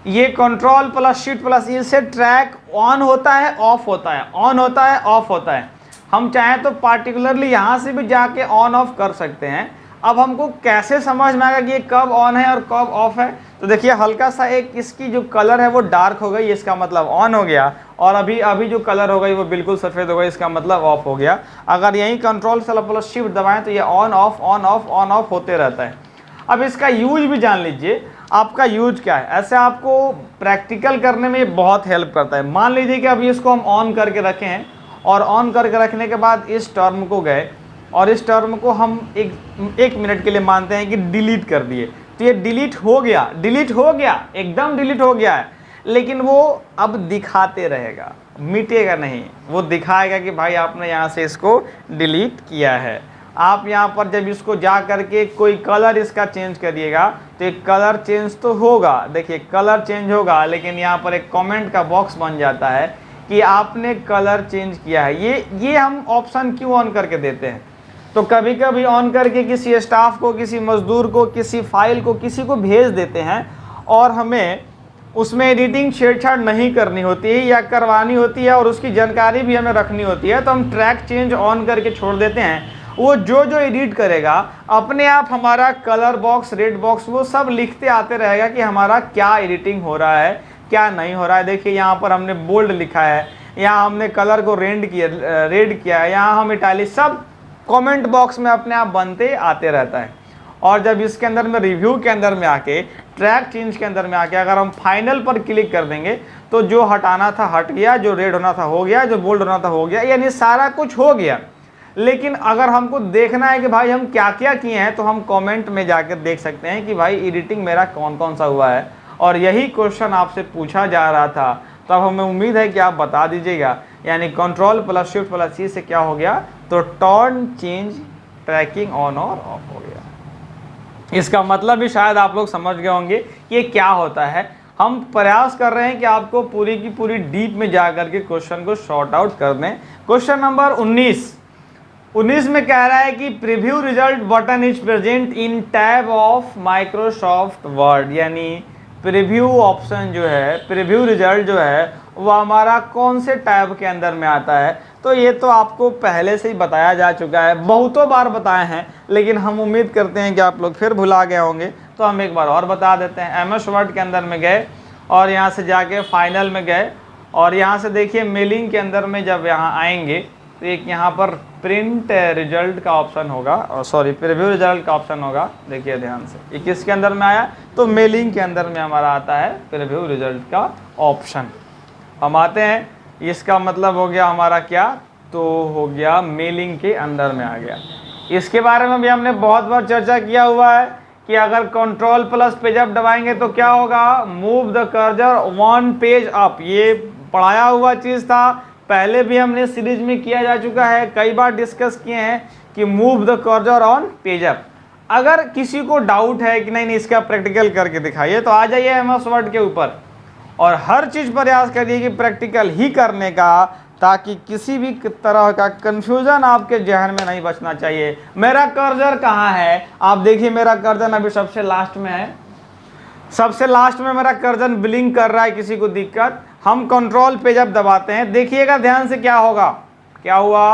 [SPEAKER 1] ये कंट्रोल प्लस शिफ्ट प्लस ई से ट्रैक ऑन होता है, ऑफ होता है, ऑन होता है, ऑफ होता है। हम चाहें तो पार्टिकुलरली यहाँ से भी जाके ऑन ऑफ कर सकते हैं। अब हमको कैसे समझ में आएगा कि ये कब ऑन है और कब ऑफ है? तो देखिए हल्का सा एक इसकी जो कलर है वो डार्क हो गई, इसका मतलब ऑन हो गया। और अभी जो कलर हो गई वो बिल्कुल सफ़ेद हो गई, इसका मतलब ऑफ हो गया। अगर यही कंट्रोल प्लस शिफ्ट दबाएं तो ये on off on off on off होते रहता है। अब इसका यूज भी जान लीजिए, आपका यूज क्या है। ऐसे आपको प्रैक्टिकल करने में ये बहुत हेल्प करता है। मान लीजिए कि अभी इसको हम ऑन करके रखे हैं, और ऑन करके रखने के बाद इस टर्म को गए और इस टर्म को हम एक मिनट के लिए मानते हैं कि डिलीट कर दिए, तो ये डिलीट हो गया, डिलीट हो गया, एकदम डिलीट हो गया है। लेकिन वो अब दिखाते रहेगा, मिटेगा नहीं। वो दिखाएगा कि भाई आपने यहाँ से इसको डिलीट किया है। आप यहाँ पर जब इसको जा करके कोई कलर इसका चेंज करिएगा तो एक कलर चेंज तो होगा, देखिए कलर चेंज होगा, लेकिन यहाँ पर एक कमेंट का बॉक्स बन जाता है कि आपने कलर चेंज किया है। ये हम ऑप्शन क्यों ऑन करके देते हैं? तो कभी कभी ऑन करके किसी स्टाफ को, किसी मजदूर को, किसी फाइल को, किसी को भेज देते हैं और हमें उसमें एडिटिंग छेड़छाड़ नहीं करनी होती है या करवानी होती है, और उसकी जानकारी भी हमें रखनी होती है, तो हम ट्रैक चेंज ऑन करके छोड़ देते हैं। वो जो एडिट करेगा अपने आप हमारा कलर बॉक्स, रेड बॉक्स, वो सब लिखते आते रहेगा कि हमारा क्या एडिटिंग हो रहा है, क्या नहीं हो रहा है। देखिए यहाँ पर हमने बोल्ड लिखा है, यहाँ हमने कलर को रेड किया है, यहाँ हम इटालिक, सब कमेंट बॉक्स में अपने आप बनते आते रहता है। और जब इसके अंदर में रिव्यू के अंदर में आके, ट्रैक चेंज के अंदर में आके अगर हम फाइनल पर क्लिक कर देंगे तो जो हटाना था हट गया, जो रेड होना था हो गया, जो बोल्ड होना था हो गया, यानी सारा कुछ हो गया। लेकिन अगर हमको देखना है कि भाई हम क्या क्या किए हैं तो हम कमेंट में जाकर देख सकते हैं कि भाई एडिटिंग मेरा कौन कौन सा हुआ है। और यही क्वेश्चन आपसे पूछा जा रहा था, तो अब हमें उम्मीद है कि आप बता दीजिएगा। यानी कंट्रोल प्लस शिफ्ट प्लस सी से क्या हो गया, तो टर्न चेंज ट्रैकिंग ऑन और ऑफ हो गया। इसका मतलब भी शायद आप लोग समझ गए होंगे कि ये क्या होता है। हम प्रयास कर रहे हैं कि आपको पूरी की पूरी डीप में जाकर के क्वेश्चन को शॉर्ट आउट कर दें। क्वेश्चन नंबर 19 में कह रहा है कि preview result button is present in tab of Microsoft word. यानी प्रीव्यू ऑप्शन जो है, प्रीव्यू रिजल्ट जो है, वो हमारा कौन से टैब के अंदर में आता है? तो ये तो आपको पहले से ही बताया जा चुका है, बहुतों बार बताए हैं, लेकिन हम उम्मीद करते हैं कि आप लोग फिर भुला गए होंगे, तो हम एक बार और बता देते हैं। MS वर्ड के अंदर में गए और यहाँ से जाके फाइनल में गए, और यहाँ से देखिए मेलिंग के अंदर में जब यहाँ आएंगे तो एक यहाँ पर प्रिंट रिजल्ट का ऑप्शन होगा, और सॉरी प्रीव्यू रिजल्ट का ऑप्शन होगा। देखिए ध्यान से, ये किसके अंदर में आया, तो मेलिंग के अंदर में हमारा आता है प्रीव्यू रिजल्ट का ऑप्शन। हम आते हैं, इसका मतलब हो गया हमारा क्या, तो हो गया मेलिंग के अंदर में आ गया। इसके बारे में भी हमने बहुत बार चर्चा किया हुआ है कि अगर कंट्रोल प्लस पेज अप दबाएंगे तो क्या होगा, move the cursor 1 page up. ये पढ़ाया हुआ चीज़ था, पहले भी हमने सीरीज में किया जा चुका है, कई बार डिस्कस किए हैं कि move the cursor on page up. अगर किसी को डाउट है कि नहीं इसका प्रैक्टिकल करके दिखाइए, तो आ जाइए MS वर्ड के ऊपर और हर चीज़ प्रयास करिए कि प्रैक्टिकल ही करने का, ताकि किसी भी तरह का कंफ्यूजन आपके जहन में नहीं बचना चाहिए। मेरा कर्सर कहाँ है, आप देखिए मेरा कर्सर अभी सबसे लास्ट में है, सबसे लास्ट में मेरा कर्सर ब्लिंक कर रहा है, किसी को दिक्कत, हम कंट्रोल पेज अप दबाते हैं, देखिएगा ध्यान से क्या होगा, क्या हुआ,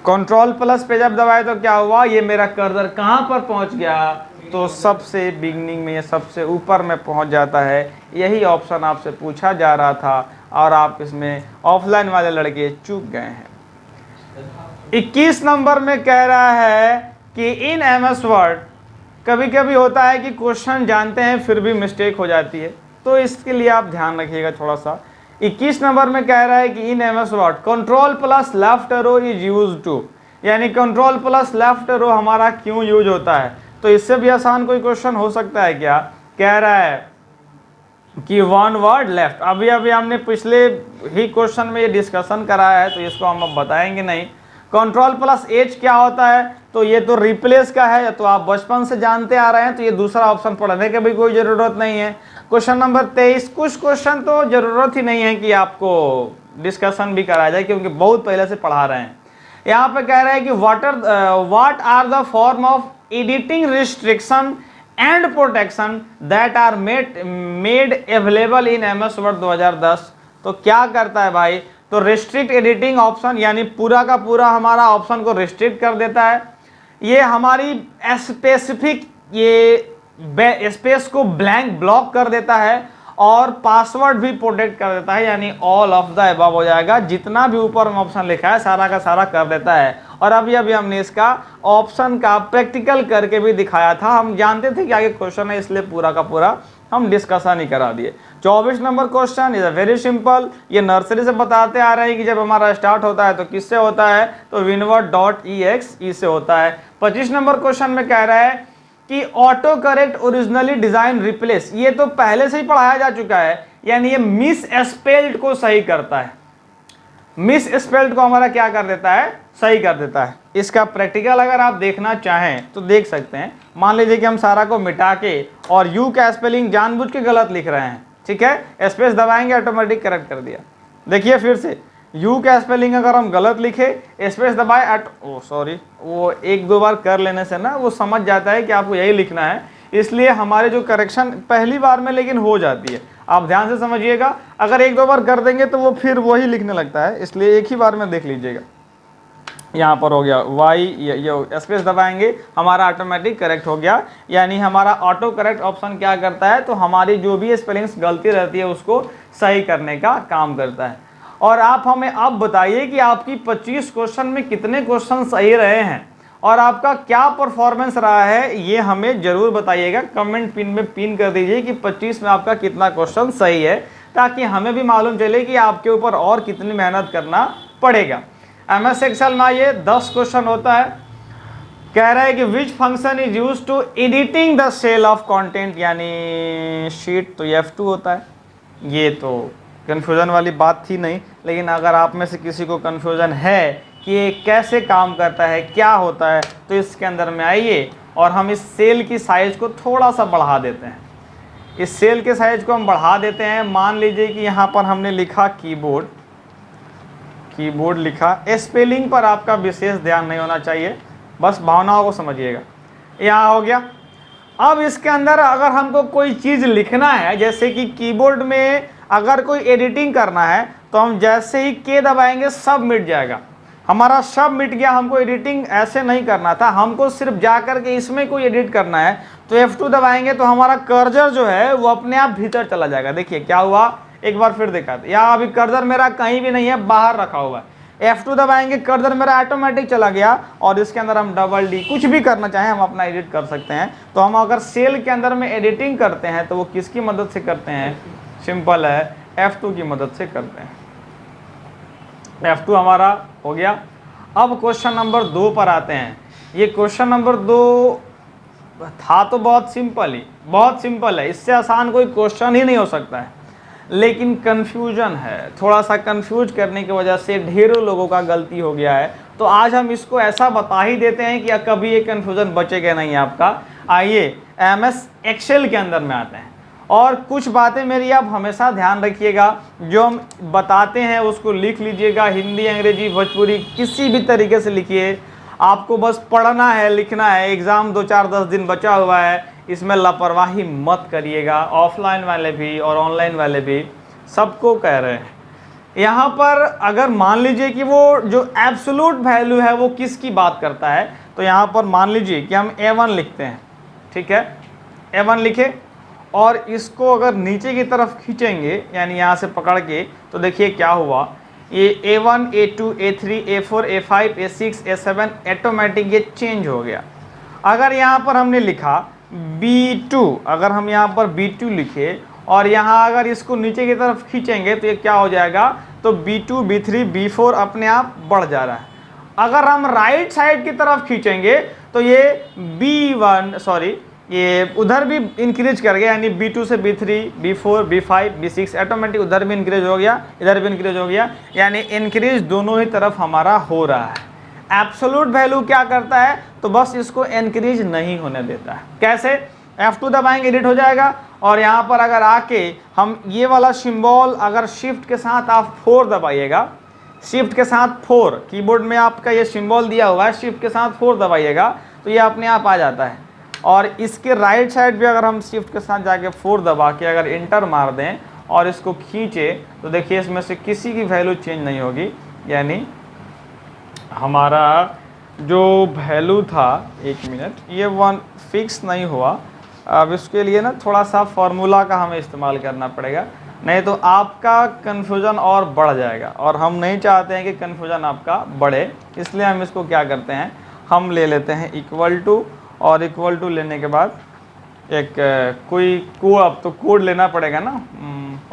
[SPEAKER 1] कंट्रोल प्लस पेज अप दबाए तो क्या हुआ, ये मेरा कर्सर कहाँ पर पहुँच गया, तो सबसे बिगनिंग में, ये सबसे ऊपर में पहुँच जाता है। यही ऑप्शन आपसे पूछा जा रहा था और आप इसमें ऑफलाइन वाले लड़के चूक गए हैं। 21 नंबर में कह रहा है कि इन MS वर्ड कभी कभी होता है कि क्वेश्चन जानते हैं फिर भी मिस्टेक हो जाती है, तो इसके लिए आप ध्यान रखिएगा थोड़ा सा। 21 नंबर में कह रहा है कि in MS word control plus left arrow is use to. यानी कंट्रोल प्लस लेफ्ट एरो हमारा क्यों यूज होता है, तो इससे भी आसान कोई क्वेश्चन हो सकता है क्या, कह रहा है कि वन वर्ड लेफ्ट। अभी अभी हमने पिछले ही क्वेश्चन में ये डिस्कशन कराया है, तो इसको हम अब बताएंगे नहीं। कंट्रोल प्लस एच क्या होता है, तो ये तो रिप्लेस का है, तो आप बचपन से जानते आ रहे हैं, तो ये दूसरा ऑप्शन पढ़ने की भी कोई ज़रूरत नहीं है। क्वेश्चन नंबर 23, कुछ क्वेश्चन तो ज़रूरत ही नहीं है कि आपको डिस्कशन भी कराया जाए, क्योंकि बहुत पहले से पढ़ा रहे हैं। यहाँ पे कह रहे हैं कि what are the form of editing restriction and protection that are made available in MS word 2010। तो क्या करता है भाई, तो रिस्ट्रिक्ट एडिटिंग ऑप्शन, यानी पूरा का पूरा हमारा ऑप्शन को रिस्ट्रिक्ट कर देता है। ये हमारी स्पेसिफिक ये स्पेस को ब्लैंक ब्लॉक कर देता है, और पासवर्ड भी प्रोटेक्ट कर देता है, यानी ऑल ऑफ द अबव हो जाएगा। जितना भी ऊपर में ऑप्शन लिखा है सारा का सारा कर देता है। और अभी अभी हमने इसका ऑप्शन का प्रैक्टिकल करके भी दिखाया था। हम जानते थे कि आगे क्वेश्चन है, इसलिए पूरा का पूरा हम डिस्कशन ही करा दिए। 24 number question is very simple. ये नर्सरी से बताते आ रहे हैं कि जब हमारा स्टार्ट होता है तो किससे होता है, तो winword.exe से होता है। 25 नंबर क्वेश्चन में कह रहा है कि auto correct originally design replace, ये तो पहले से ही पढ़ाया जा चुका है, यानी ये मिस स्पेल्ड को सही करता है। मिस स्पेल्ड को हमारा क्या कर देता है, सही कर देता है। इसका प्रैक्टिकल अगर आप देखना चाहें तो देख सकते हैं। मान लीजिए कि हम सारा को मिटा के और यू का स्पेलिंग जानबूझ के गलत लिख रहे हैं, ठीक है, स्पेस दबाएंगे ऑटोमेटिक करेक्ट कर दिया। देखिए फिर से यू का स्पेलिंग अगर हम गलत लिखे, स्पेस दबाए वो एक दो बार कर लेने से ना वो समझ जाता है कि आपको यही लिखना है, इसलिए हमारे जो करेक्शन पहली बार में लेकिन हो जाती है। आप ध्यान से समझिएगा, अगर एक दो बार कर देंगे तो वो फिर वही लिखने लगता है, इसलिए एक ही बार में देख लीजिएगा। यहाँ पर हो गया वाई, ये स्पेस दबाएंगे हमारा ऑटोमेटिक करेक्ट हो गया। यानी हमारा ऑटो करेक्ट ऑप्शन क्या करता है, तो हमारी जो भी स्पेलिंग्स गलती रहती है उसको सही करने का काम करता है। और आप हमें अब बताइए कि आपकी 25 क्वेश्चन में कितने क्वेश्चन सही रहे हैं और आपका क्या परफॉर्मेंस रहा है, ये हमें जरूर बताइएगा। कमेंट पिन में पिन कर दीजिए कि 25 में आपका कितना क्वेश्चन सही है, ताकि हमें भी मालूम चले कि आपके ऊपर और कितनी मेहनत करना पड़ेगा। MS एक्सेल में ये 10 क्वेश्चन होता है। कह रहा है कि which function is use to editing the cell of content, यानी शीट, तो F2 होता है। ये तो कन्फ्यूज़न वाली बात थी नहीं, लेकिन अगर आप में से किसी को कन्फ्यूज़न है कि ये कैसे काम करता है, क्या होता है, तो इसके अंदर में आइए और हम इस सेल की साइज़ को थोड़ा सा बढ़ा देते हैं। इस सेल के साइज़ को हम बढ़ा देते हैं। मान लीजिए कि यहाँ पर हमने लिखा कीबोर्ड लिखा, स्पेलिंग पर आपका विशेष ध्यान नहीं होना चाहिए, बस भावनाओं को समझिएगा। यहाँ हो गया। अब इसके अंदर अगर हमको कोई चीज़ लिखना है, जैसे कि कीबोर्ड में अगर कोई एडिटिंग करना है, तो हम जैसे ही के दबाएंगे सब मिट जाएगा। हमारा सब मिट गया। हमको एडिटिंग ऐसे नहीं करना था, हमको सिर्फ जा कर के इसमें कोई एडिट करना है, तो F2 दबाएंगे तो हमारा कर्सर जो है वो अपने आप भीतर चला जाएगा। देखिए क्या हुआ, एक बार फिर दिखा दे। यहाँ अभी कर्सर मेरा कहीं भी नहीं है, बाहर रखा हुआ है। F2 दबाएंगे, कर्सर मेरा ऑटोमेटिक चला गया, और इसके अंदर हम डबल D कुछ भी करना चाहें हम अपना एडिट कर सकते हैं। तो हम अगर सेल के अंदर में एडिटिंग करते हैं तो वो किसकी मदद से करते हैं, सिंपल है, F2 की मदद से करते हैं। F2 हमारा हो गया। अब क्वेश्चन नंबर 2 पर आते हैं। ये क्वेश्चन नंबर 2 था तो बहुत सिंपल है, इससे आसान कोई क्वेश्चन ही नहीं हो सकता है, लेकिन कन्फ्यूजन है। थोड़ा सा कन्फ्यूज करने की वजह से ढेरों लोगों का गलती हो गया है, तो आज हम इसको ऐसा बता ही देते हैं कि कभी ये कन्फ्यूजन बचेगा नहीं आपका। आइए MS एक्सेल के अंदर में आते हैं, और कुछ बातें मेरी आप हमेशा ध्यान रखिएगा। जो हम बताते हैं उसको लिख लीजिएगा, हिंदी, अंग्रेजी, भोजपुरी, किसी भी तरीके से लिखिए। आपको बस पढ़ना है, लिखना है। एग्ज़ाम 2-4-10 दिन बचा हुआ है, इसमें लापरवाही मत करिएगा। ऑफलाइन वाले भी और ऑनलाइन वाले भी सबको कह रहे हैं। यहाँ पर अगर मान लीजिए कि वो जो एब्सोल्यूट वैल्यू है वो किसकी बात करता है, तो यहाँ पर मान लीजिए कि हम A1 लिखते हैं, ठीक है, A1 लिखे, और इसको अगर नीचे की तरफ खींचेंगे, यानी यहाँ से पकड़ के, तो देखिए क्या हुआ, ये A1, A2, A3, A4, A5, A6, A7 automatic ये चेंज हो गया। अगर यहाँ पर हमने लिखा B2, अगर हम यहाँ पर B2 लिखे और यहाँ अगर इसको नीचे की तरफ खींचेंगे तो ये क्या हो जाएगा, तो B2, B3, B4 अपने आप बढ़ जा रहा है। अगर हम राइट साइड की तरफ खींचेंगे तो ये ये उधर भी इंक्रीज कर गया, यानी B2 से B3, B4, B5, B6 automatic उधर भी इंक्रीज हो गया, इधर भी इंक्रीज हो गया, यानी इंक्रीज दोनों ही तरफ हमारा हो रहा है। एब्सोल्यूट वैल्यू क्या करता है, तो बस इसको इंक्रीज नहीं होने देता है। कैसे? F2 दबाएंगे एडिट हो जाएगा, और यहाँ पर अगर आके हम ये वाला सिंबल अगर शिफ्ट के साथ आप 4 दबाइएगा, शिफ्ट के साथ 4 कीबोर्ड में आपका ये सिंबल दिया हुआ है, शिफ्ट के साथ 4 दबाइएगा तो ये अपने आप आ जाता है। और इसके राइट साइड भी अगर हम शिफ्ट के साथ जाके 4 दबा के अगर इंटर मार दें और इसको खींचे तो देखिए इसमें से किसी की वैल्यू चेंज नहीं होगी, यानी हमारा जो वैल्यू था, 1 मिनट, ये 1 फिक्स नहीं हुआ। अब इसके लिए ना थोड़ा सा फार्मूला का हमें इस्तेमाल करना पड़ेगा, नहीं तो आपका कन्फ्यूज़न और बढ़ जाएगा, और हम नहीं चाहते हैं कि कन्फ्यूज़न आपका बढ़े। इसलिए हम इसको क्या करते हैं, हम ले लेते हैं इक्वल टू, और इक्वल टू लेने के बाद एक कोई अब तो कोड लेना पड़ेगा ना,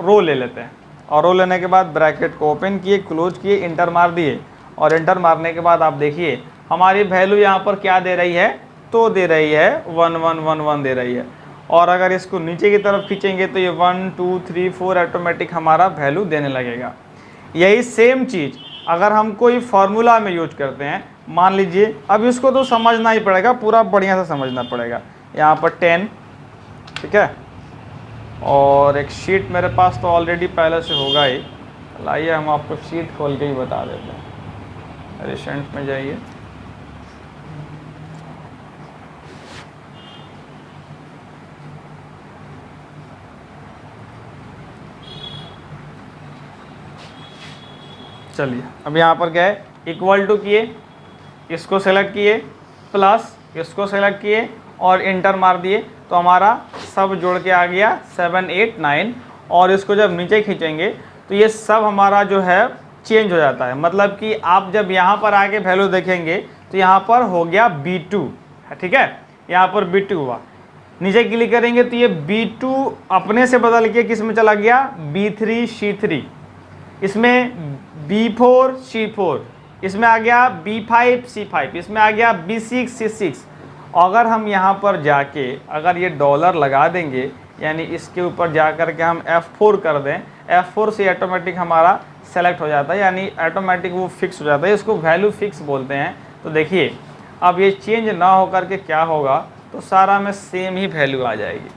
[SPEAKER 1] रो ले लेते हैं, और रो लेने के बाद ब्रैकेट को ओपन किए, क्लोज किए, इंटर मार दिए, और इंटर मारने के बाद आप देखिए हमारी वैल्यू यहाँ पर क्या दे रही है, तो दे रही है 1111 दे रही है। और अगर इसको नीचे की तरफ खींचेंगे तो ये 1 2 3 4 ऑटोमेटिक हमारा वैल्यू देने लगेगा। यही सेम चीज़ अगर हम कोई फार्मूला में यूज करते हैं, मान लीजिए, अब इसको तो समझना ही पड़ेगा, पूरा बढ़िया से समझना पड़ेगा। यहाँ पर 10, ठीक है, और एक शीट मेरे पास तो ऑलरेडी पहले से होगा ही, लाइए हम आपको शीट खोल के ही बता देते हैं। रिसेंट में जाइए, चलिए अब यहाँ पर क्या है, इक्वल टू किए, इसको सेलेक्ट किए, प्लस इसको सेलेक्ट किए और इंटर मार दिए, तो हमारा सब जोड़ के आ गया 7 8 9। और इसको जब नीचे खींचेंगे तो ये सब हमारा जो है चेंज हो जाता है। मतलब कि आप जब यहाँ पर आके वैल्यू देखेंगे तो यहाँ पर हो गया B2, ठीक है, यहाँ पर B2 हुआ। नीचे क्लिक करेंगे तो ये B2 अपने से बदल के किस में चला गया, B3 C3, इसमें B4 C4, इसमें आ गया B5 C5, इसमें आ गया B6 C6। अगर हम यहाँ पर जाके अगर ये डॉलर लगा देंगे, यानी इसके ऊपर जा कर के हम F4 कर दें, F4 से ऑटोमेटिक हमारा सेलेक्ट हो जाता है, यानी ऑटोमेटिक वो फिक्स हो जाता है, इसको वैल्यू फिक्स बोलते हैं। तो देखिए अब ये चेंज ना हो करके क्या होगा, तो सारा में सेम ही वैल्यू आ जाएगी।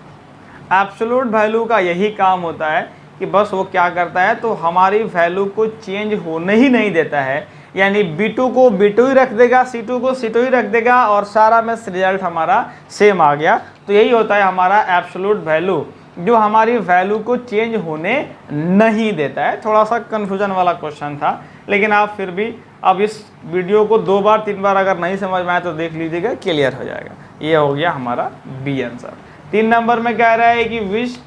[SPEAKER 1] एब्सोल्यूट वैल्यू का यही काम होता है कि बस वो क्या करता है, तो हमारी वैल्यू को चेंज होने ही नहीं देता है, यानी B2 को B2 ही रख देगा, C2 को C2 ही रख देगा, और सारा में रिजल्ट हमारा सेम आ गया। तो यही होता है हमारा एब्सोल्यूट वैल्यू, जो हमारी वैल्यू को चेंज होने नहीं देता है। थोड़ा सा कन्फ्यूजन वाला क्वेश्चन था, लेकिन आप फिर भी अब इस वीडियो को 2 बार 3 बार अगर नहीं समझ में आए तो देख लीजिएगा, क्लियर हो जाएगा। ये हो गया हमारा बी आंसर। 3 नंबर में कह रहा है कि which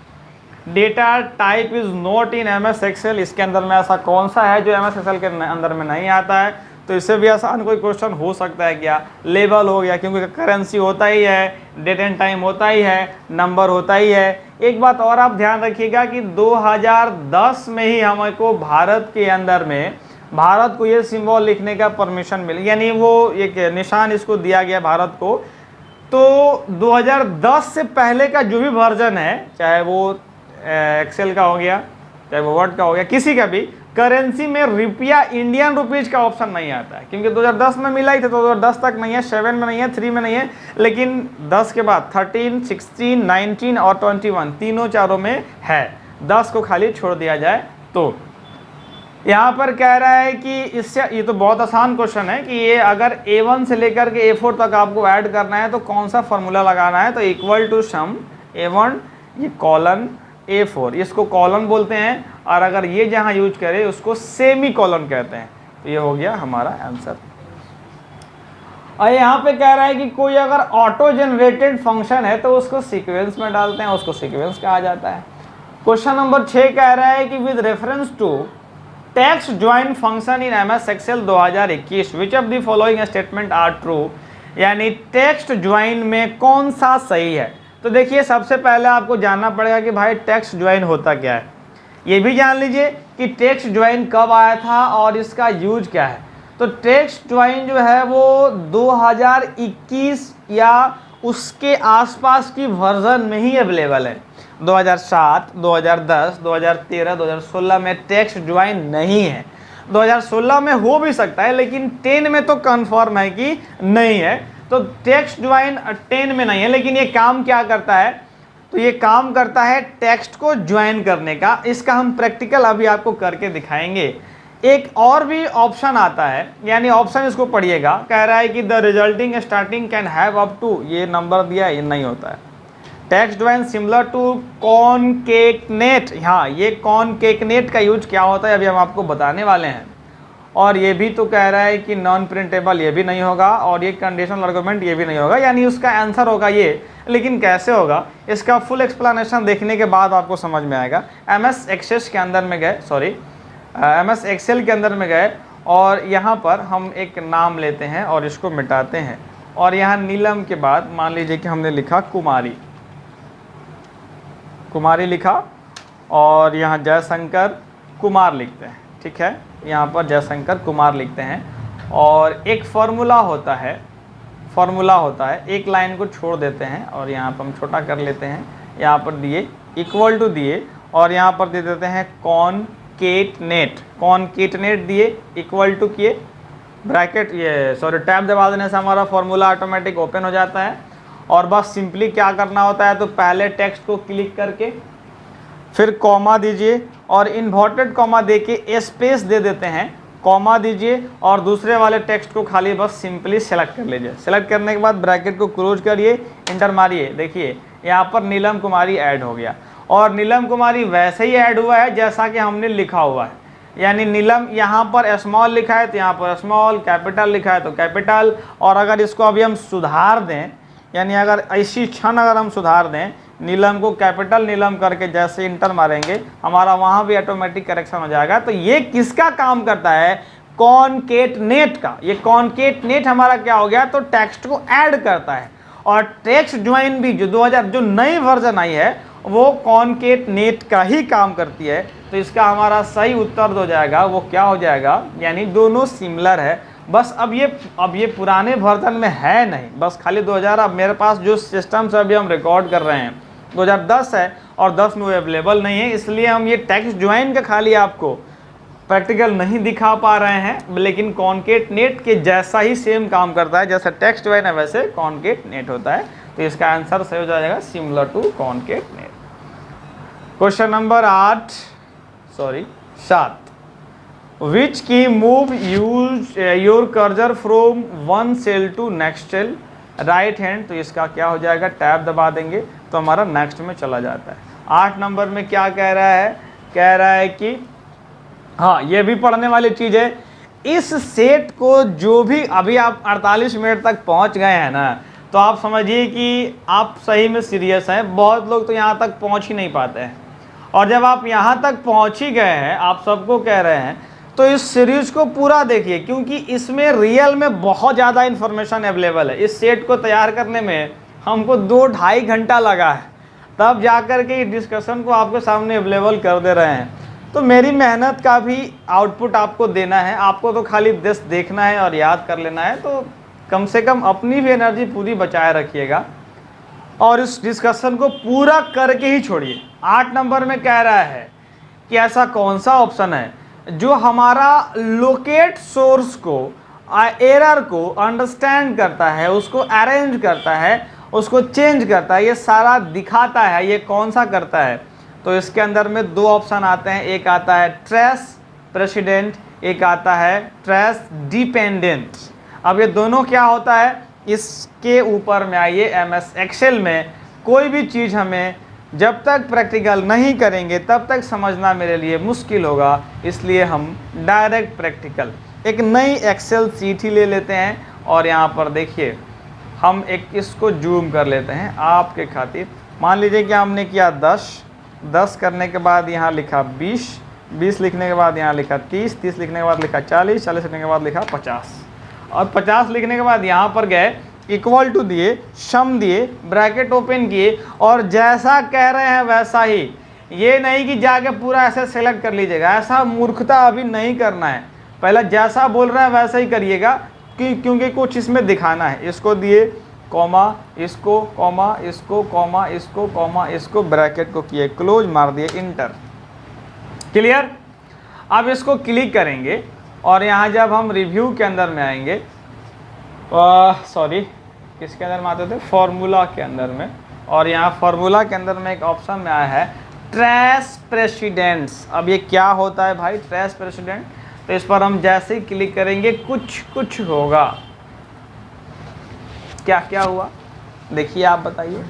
[SPEAKER 1] data type is not in MS Excel, इसके अंदर में ऐसा कौन सा है जो MS Excel के अंदर में नहीं आता है। तो इससे भी आसान कोई क्वेश्चन हो सकता है क्या, लेबल हो गया, क्योंकि करेंसी होता ही है, डेट एंड टाइम होता ही है, नंबर होता ही है। एक बात और आप ध्यान रखिएगा कि 2010 में ही हमको भारत के अंदर में भारत को ये सिंबल लिखने का परमिशन मिली, यानी वो एक निशान इसको दिया गया भारत को। तो 2010 से पहले का जो भी वर्जन है, चाहे वो एक्सेल का हो गया, चाहे वो वर्ड का हो गया, किसी का भी करेंसी में रुपया इंडियन रुपीज का ऑप्शन नहीं आता है, क्योंकि 2010 में मिला ही था, तो 2010 तक नहीं है, 7 में नहीं है, 3 में नहीं है, लेकिन 10 के बाद 13, 16, 19 और 21 तीनों चारों में है। 10 को खाली छोड़ दिया जाए तो यहाँ पर कह रहा है कि इससे, ये तो बहुत आसान क्वेश्चन है कि ये अगर A1 से लेकर के A4 तक आपको ऐड करना है तो कौन सा फॉर्मूला लगाना है। तो इक्वल टू सम A1 ये कॉलन A4, इसको कॉलन बोलते हैं, और अगर ये जहाँ यूज करें उसको सेमी कॉलन कहते हैं। तो ये हो गया हमारा आंसर। और यहाँ पे कह रहा है कि कोई अगर ऑटो जनरेटेड फंक्शन है तो उसको सीक्वेंस में डालते हैं, उसको सीक्वेंस कहा जाता है। क्वेश्चन नंबर 6 कह रहा है कि with reference to text join function in MS Excel 2021 which of the following statement are true, यानी टेक्स्ट ज्वाइन में कौन सा सही है। तो देखिए सबसे पहले आपको जानना पड़ेगा कि भाई टेक्स्ट ज्वाइन होता क्या है। ये भी जान लीजिए कि टेक्स्ट ज्वाइन कब आया था और इसका यूज क्या है। तो टेक्स्ट ज्वाइन जो है वो 2021 या उसके आसपास की वर्जन में ही अवेलेबल है। 2007, 2010, 2013, 2016 में टेक्स्ट ज्वाइन नहीं है। 2016 में हो भी सकता है, लेकिन 10 में तो कन्फर्म है कि नहीं है। तो टेक्स्ट ज्वाइन 10 में नहीं है, लेकिन ये काम क्या करता है, तो ये काम करता है टेक्स्ट को ज्वाइन करने का। इसका हम प्रैक्टिकल अभी आपको करके दिखाएंगे। एक और भी ऑप्शन आता है, यानी ऑप्शन इसको पढ़िएगा, कह रहा है कि the resulting starting can have up to, ये नंबर दिया है, ये नहीं होता है। Text join similar to concatenate, हाँ ये कॉनकेटनेट का यूज क्या होता है अभी हम आपको बताने वाले हैं। और ये भी तो कह रहा है कि नॉन प्रिंटेबल, ये भी नहीं होगा, और ये कंडीशनल आर्गुमेंट ये भी नहीं होगा, यानी उसका आंसर होगा ये। लेकिन कैसे होगा, इसका फुल एक्सप्लेनेशन देखने के बाद आपको समझ में आएगा। एमएस एक्सेस के अंदर में गए, सॉरी एमएस एक्सेल के अंदर में गए, और यहाँ पर हम एक नाम लेते हैं और इसको मिटाते हैं, और यहाँ नीलम के बाद मान लीजिए कि हमने लिखा कुमारी, कुमारी लिखा, और यहाँ जयशंकर कुमार लिखते हैं, ठीक है, यहाँ पर जयशंकर कुमार लिखते हैं। और एक फार्मूला होता है, फार्मूला होता है, एक लाइन को छोड़ देते हैं और यहाँ पर हम छोटा कर लेते हैं, यहाँ पर दिए इक्वल टू दिए, और यहाँ पर दे देते हैं कॉनकेटनेट, कॉनकेटनेट दिए, इक्वल टू किए, ब्रैकेट ये सॉरी टैब दबा देने से हमारा फार्मूला ऑटोमेटिक ओपन हो जाता है। और बस सिंपली क्या करना होता है, तो पहले टेक्स्ट को क्लिक करके फिर कॉमा दीजिए, और इन्वर्टेड कॉमा देके स्पेस दे देते हैं, कॉमा दीजिए, और दूसरे वाले टेक्स्ट को खाली बस सिंपली सेलेक्ट कर लीजिए। सेलेक्ट करने के बाद ब्रैकेट को क्लोज करिए, इंटर मारिए, देखिए यहाँ पर नीलम कुमारी ऐड हो गया। और नीलम कुमारी वैसे ही ऐड हुआ है जैसा कि हमने लिखा हुआ है, यानी नीलम यहाँ पर स्मॉल लिखा है तो यहाँ पर स्मॉल, कैपिटल लिखा है तो कैपिटल। और अगर इसको अभी हम सुधार दें, यानी अगर इसी क्षण अगर हम सुधार दें, नीलम को कैपिटल नीलम करके जैसे इंटर मारेंगे, हमारा वहाँ भी ऑटोमेटिक करेक्शन हो जाएगा। तो ये किसका काम करता है, कॉनकेटनेट का। ये कॉनकेटनेट हमारा क्या हो गया, तो टेक्स्ट को ऐड करता है। और टेक्स्ट ज्वाइन भी जो 2000 जो नई वर्जन आई है वो कॉनकेटनेट का ही काम करती है। तो इसका हमारा सही उत्तर हो जाएगा, वो क्या हो जाएगा, यानी दोनों सिमिलर है। बस अब ये पुराने वर्जन में है नहीं, बस खाली 2000, अब मेरे पास जो सिस्टम से अभी हम रिकॉर्ड कर रहे हैं 2010 है, और 10 में अवेलेबल नहीं है, इसलिए हम ये टेक्स्ट ज्वाइन का खाली आपको प्रैक्टिकल नहीं दिखा पा रहे हैं। लेकिन कॉनकेटनेट के जैसा ही सेम काम करता है, जैसा टेक्स्ट ज्वाइन है वैसे कॉनकेटनेट होता है। तो इसका आंसर सही हो जाएगा similar to concatenate. Question number 7, which key move use your cursor from one cell to next cell, right hand. तो इसका क्या हो जाएगा, टैब दबा देंगे तो हमारा नेक्स्ट में चला जाता है। 8 नंबर में क्या कह रहा है, कह रहा है कि हाँ ये भी पढ़ने वाली चीज़ है, इस सेट को जो भी अभी आप 48 मिनट तक पहुंच गए हैं ना, तो आप समझिए कि आप सही में सीरियस हैं। बहुत लोग तो यहाँ तक पहुंच ही नहीं पाते हैं, और जब आप यहाँ तक पहुंच ही गए हैं, आप सबको कह रहे हैं, तो इस सीरीज को पूरा देखिए, क्योंकि इसमें रियल में बहुत ज़्यादा इन्फॉर्मेशन अवेलेबल है। इस सेट को तैयार करने में हमको 2-2.5 घंटा लगा है, तब जाकर के डिस्कशन को आपके सामने अवेलेबल कर दे रहे हैं। तो मेरी मेहनत का भी आउटपुट आपको देना है, आपको तो खाली देखना है और याद कर लेना है। तो कम से कम अपनी भी एनर्जी पूरी बचाए रखिएगा और इस डिस्कशन को पूरा करके ही छोड़िए। 8 नंबर में कह रहा है कि ऐसा कौन सा ऑप्शन है जो हमारा लोकेट सोर्स को, एरर को अंडरस्टैंड करता है, उसको अरेंज करता है, उसको चेंज करता है, ये सारा दिखाता है। ये कौन सा करता है, तो इसके अंदर में 2 ऑप्शन आते हैं, एक आता है ट्रेस प्रेसिडेंट, एक आता है ट्रेस डिपेंडेंट। अब ये दोनों क्या होता है, इसके ऊपर में आइए। एमएस एक्सेल में कोई भी चीज़ हमें जब तक प्रैक्टिकल नहीं करेंगे तब तक समझना मेरे लिए मुश्किल होगा, इसलिए हम डायरेक्ट प्रैक्टिकल एक नई एक्सेल सीट ही ले लेते हैं। और यहाँ पर देखिए हम एक इसको जूम कर लेते हैं आपके खातिर। मान लीजिए कि हमने किया 10 करने के बाद यहाँ लिखा 20 लिखने के बाद यहाँ लिखा 30 लिखने के बाद लिखा 40 लिखने के बाद लिखा 50, और 50 लिखने के बाद यहाँ पर गए, इक्वल टू दिए, सम दिए, ब्रैकेट ओपन किए, और जैसा कह रहे हैं वैसा ही। ये नहीं कि जाके पूरा ऐसे सेलेक्ट कर लीजिएगा, ऐसा मूर्खता अभी नहीं करना है। पहले जैसा बोल रहा है वैसा ही करिएगा, क्योंकि कुछ इसमें दिखाना है। इसको दिए, कॉमा इसको, कॉमा इसको, कॉमा इसको, कॉमा इसको, ब्रैकेट को किए क्लोज, मार दिए इंटर। क्लियर। अब इसको क्लिक करेंगे और यहाँ जब हम रिव्यू के अंदर में आएंगे, सॉरी किसके अंदर में आते थे, फॉर्मूला के अंदर में, और यहाँ फॉर्मूला के अंदर में एक ऑप्शन में आया है ट्रेस प्रेसिडेंट्स। अब ये क्या होता है भाई ट्रेस प्रेसिडेंट, तो इस पर हम जैसे ही क्लिक करेंगे कुछ होगा। क्या क्या हुआ देखिए, आप बताइए।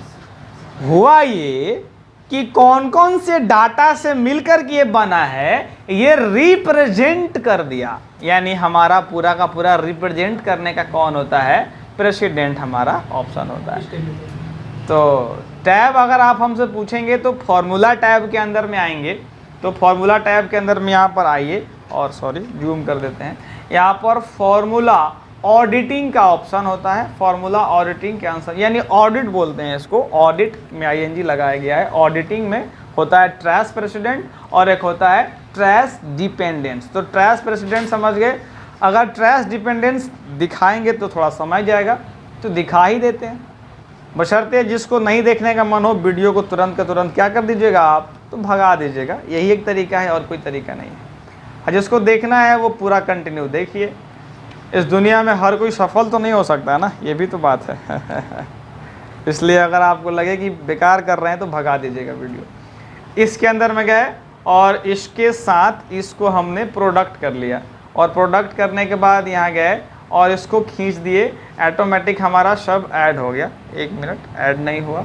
[SPEAKER 1] हुआ ये कि कौन कौन से डाटा से मिलकर के ये बना है, ये रिप्रेजेंट कर दिया। यानी हमारा पूरा का पूरा रिप्रेजेंट करने का कौन होता है, प्रेसिडेंट हमारा ऑप्शन होता है। तो टैब अगर आप हमसे पूछेंगे तो फॉर्मूला टैब के अंदर में आएंगे, तो फॉर्मूला टैब के अंदर में यहाँ पर आइए, और सॉरी जूम कर देते हैं, यहाँ पर फॉर्मूला ऑडिटिंग का ऑप्शन होता है। फॉर्मूला ऑडिटिंग के आंसर यानी ऑडिट बोलते हैं इसको, ऑडिट में ING लगाया गया है। ऑडिटिंग में होता है ट्रेस प्रेसिडेंट और एक होता है ट्रेस डिपेंडेंस। तो ट्रेस प्रेसिडेंट समझ गए। अगर ट्रेस डिपेंडेंस दिखाएंगे तो थोड़ा समय जाएगा, तो दिखा ही देते हैं। बशर्ते जिसको नहीं देखने का मन हो वीडियो को तुरंत का तुरंत क्या कर दीजिएगा आप, तो भगा दीजिएगा। यही एक तरीका है और कोई तरीका नहीं है। और जिसको देखना है वो पूरा कंटिन्यू देखिए। इस दुनिया में हर कोई सफल तो नहीं हो सकता है ना, ये भी तो बात है। इसलिए अगर आपको लगे कि बेकार कर रहे हैं तो भगा दीजिएगा वीडियो। इसके अंदर में गए और इसके साथ इसको हमने प्रोडक्ट कर लिया, और प्रोडक्ट करने के बाद यहाँ गए और इसको खींच दिए, ऑटोमेटिक हमारा सब ऐड हो गया। एक मिनट, ऐड नहीं हुआ,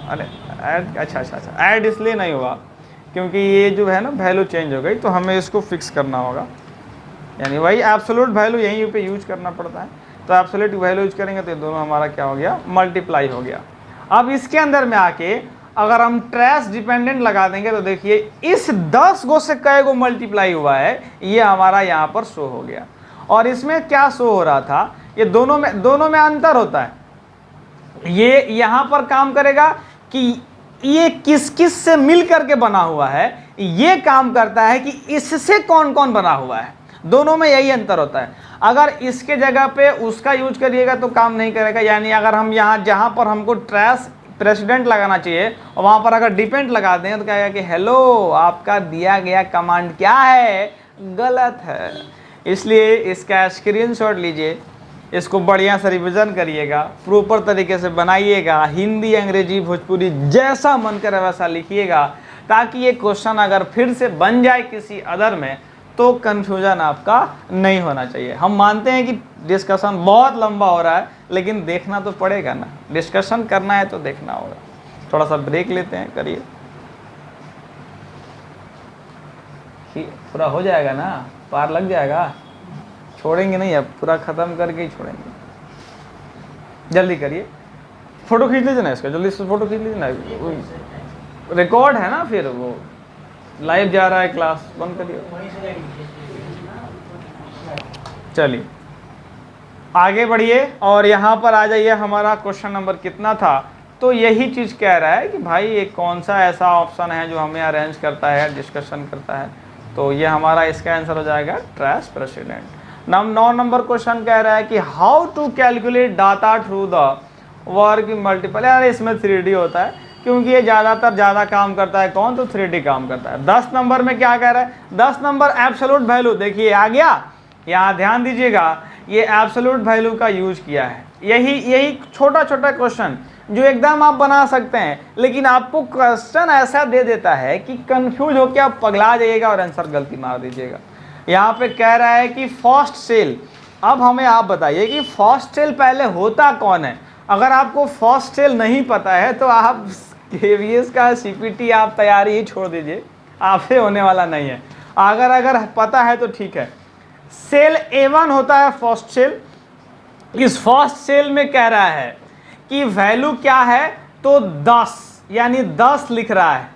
[SPEAKER 1] अरे ऐड, अच्छा, ऐड इसलिए नहीं हुआ क्योंकि ये जो है ना वैल्यू चेंज हो गई, तो हमें इसको फिक्स करना होगा। यानी वही एब्सोल्यूट वैल्यू यहीं पे यूज करना पड़ता है, तो एब्सोल्यूट वैल्यू यूज करेंगे तो ये दोनों हमारा क्या हो गया, मल्टीप्लाई हो गया। अब इसके अंदर में आके अगर हम ट्रेस डिपेंडेंट लगा देंगे तो देखिए इस 10 गो से कई गो मल्टीप्लाई हुआ है, ये हमारा यहाँ पर शो हो गया। और इसमें क्या शो हो रहा था, ये दोनों में अंतर होता है। ये यहाँ पर काम करेगा कि ये किस किस से मिल करके बना हुआ है, ये काम करता है कि इससे कौन कौन बना हुआ है। दोनों में यही अंतर होता है। अगर इसके जगह पे उसका यूज करिएगा तो काम नहीं करेगा। यानी अगर हम यहाँ जहाँ पर हमको ट्रेस प्रेसिडेंट लगाना चाहिए और वहाँ पर अगर डिपेंड लगा दें तो कहेगा कि हेलो आपका दिया गया कमांड क्या है, गलत है। इसलिए इसका स्क्रीनशॉट लीजिए, इसको बढ़िया से रिवीजन करिएगा, प्रॉपर तरीके से बनाइएगा, हिंदी अंग्रेजी भोजपुरी जैसा मन करे वैसा लिखिएगा, ताकि ये क्वेश्चन अगर फिर से बन जाए किसी अदर में तो कन्फ्यूजन आपका नहीं होना चाहिए। हम मानते हैं कि डिस्कशन बहुत लंबा हो रहा है, लेकिन देखना तो पड़ेगा ना, डिस्कशन करना है तो देखना होगा। थोड़ा सा ब्रेक लेते हैं, करिए, पूरा हो जाएगा ना, पार लग जाएगा, छोड़ेंगे नहीं, अब पूरा ख़त्म करके ही छोड़ेंगे। जल्दी करिए, फ़ोटो खींच लीजिए ना इसका, जल्दी से फ़ोटो खींच लीजिए ना, रिकॉर्ड है ना, फिर वो लाइव जा रहा है क्लास, बंद करिए। चलिए आगे बढ़िए और यहाँ पर आ जाइए। हमारा क्वेश्चन नंबर कितना था, तो यही चीज़ कह रहा है कि भाई ये कौन सा ऐसा ऑप्शन है जो हमें अरेंज करता है, डिस्कशन करता है। तो ये हमारा इसका आंसर हो जाएगा ट्रेस प्रेसिडेंट। 9 नंबर क्वेश्चन कह रहा है कि how to calculate data through the work multiple. यार इसमें 3D होता है क्योंकि ये ज़्यादा काम करता है कौन, तो 3D काम करता है। 10 नंबर में क्या कह रहा है, 10 नंबर एब्सोल्यूट वैल्यू, देखिए आ गया, यहाँ ध्यान दीजिएगा, ये एब्सोल्यूट वैल्यू का यूज किया है। यही छोटा छोटा क्वेश्चन जो एकदम आप बना सकते हैं, लेकिन आपको क्वेश्चन ऐसा दे देता है कि कंफ्यूज होकर आप पगला जाइएगा और आंसर गलती मार दीजिएगा। यहाँ पे कह रहा है कि फर्स्ट सेल। अब हमें आप बताइए कि फर्स्ट सेल पहले होता कौन है। अगर आपको फर्स्ट सेल नहीं पता है तो आप KVS का CPT आप तैयारी ही छोड़ दीजिए, आपसे होने वाला नहीं है। अगर पता है तो ठीक है। सेल A1 होता है फर्स्ट सेल। इस फर्स्ट सेल में कह रहा है कि वैल्यू क्या है, तो 10, यानी 10 लिख रहा है,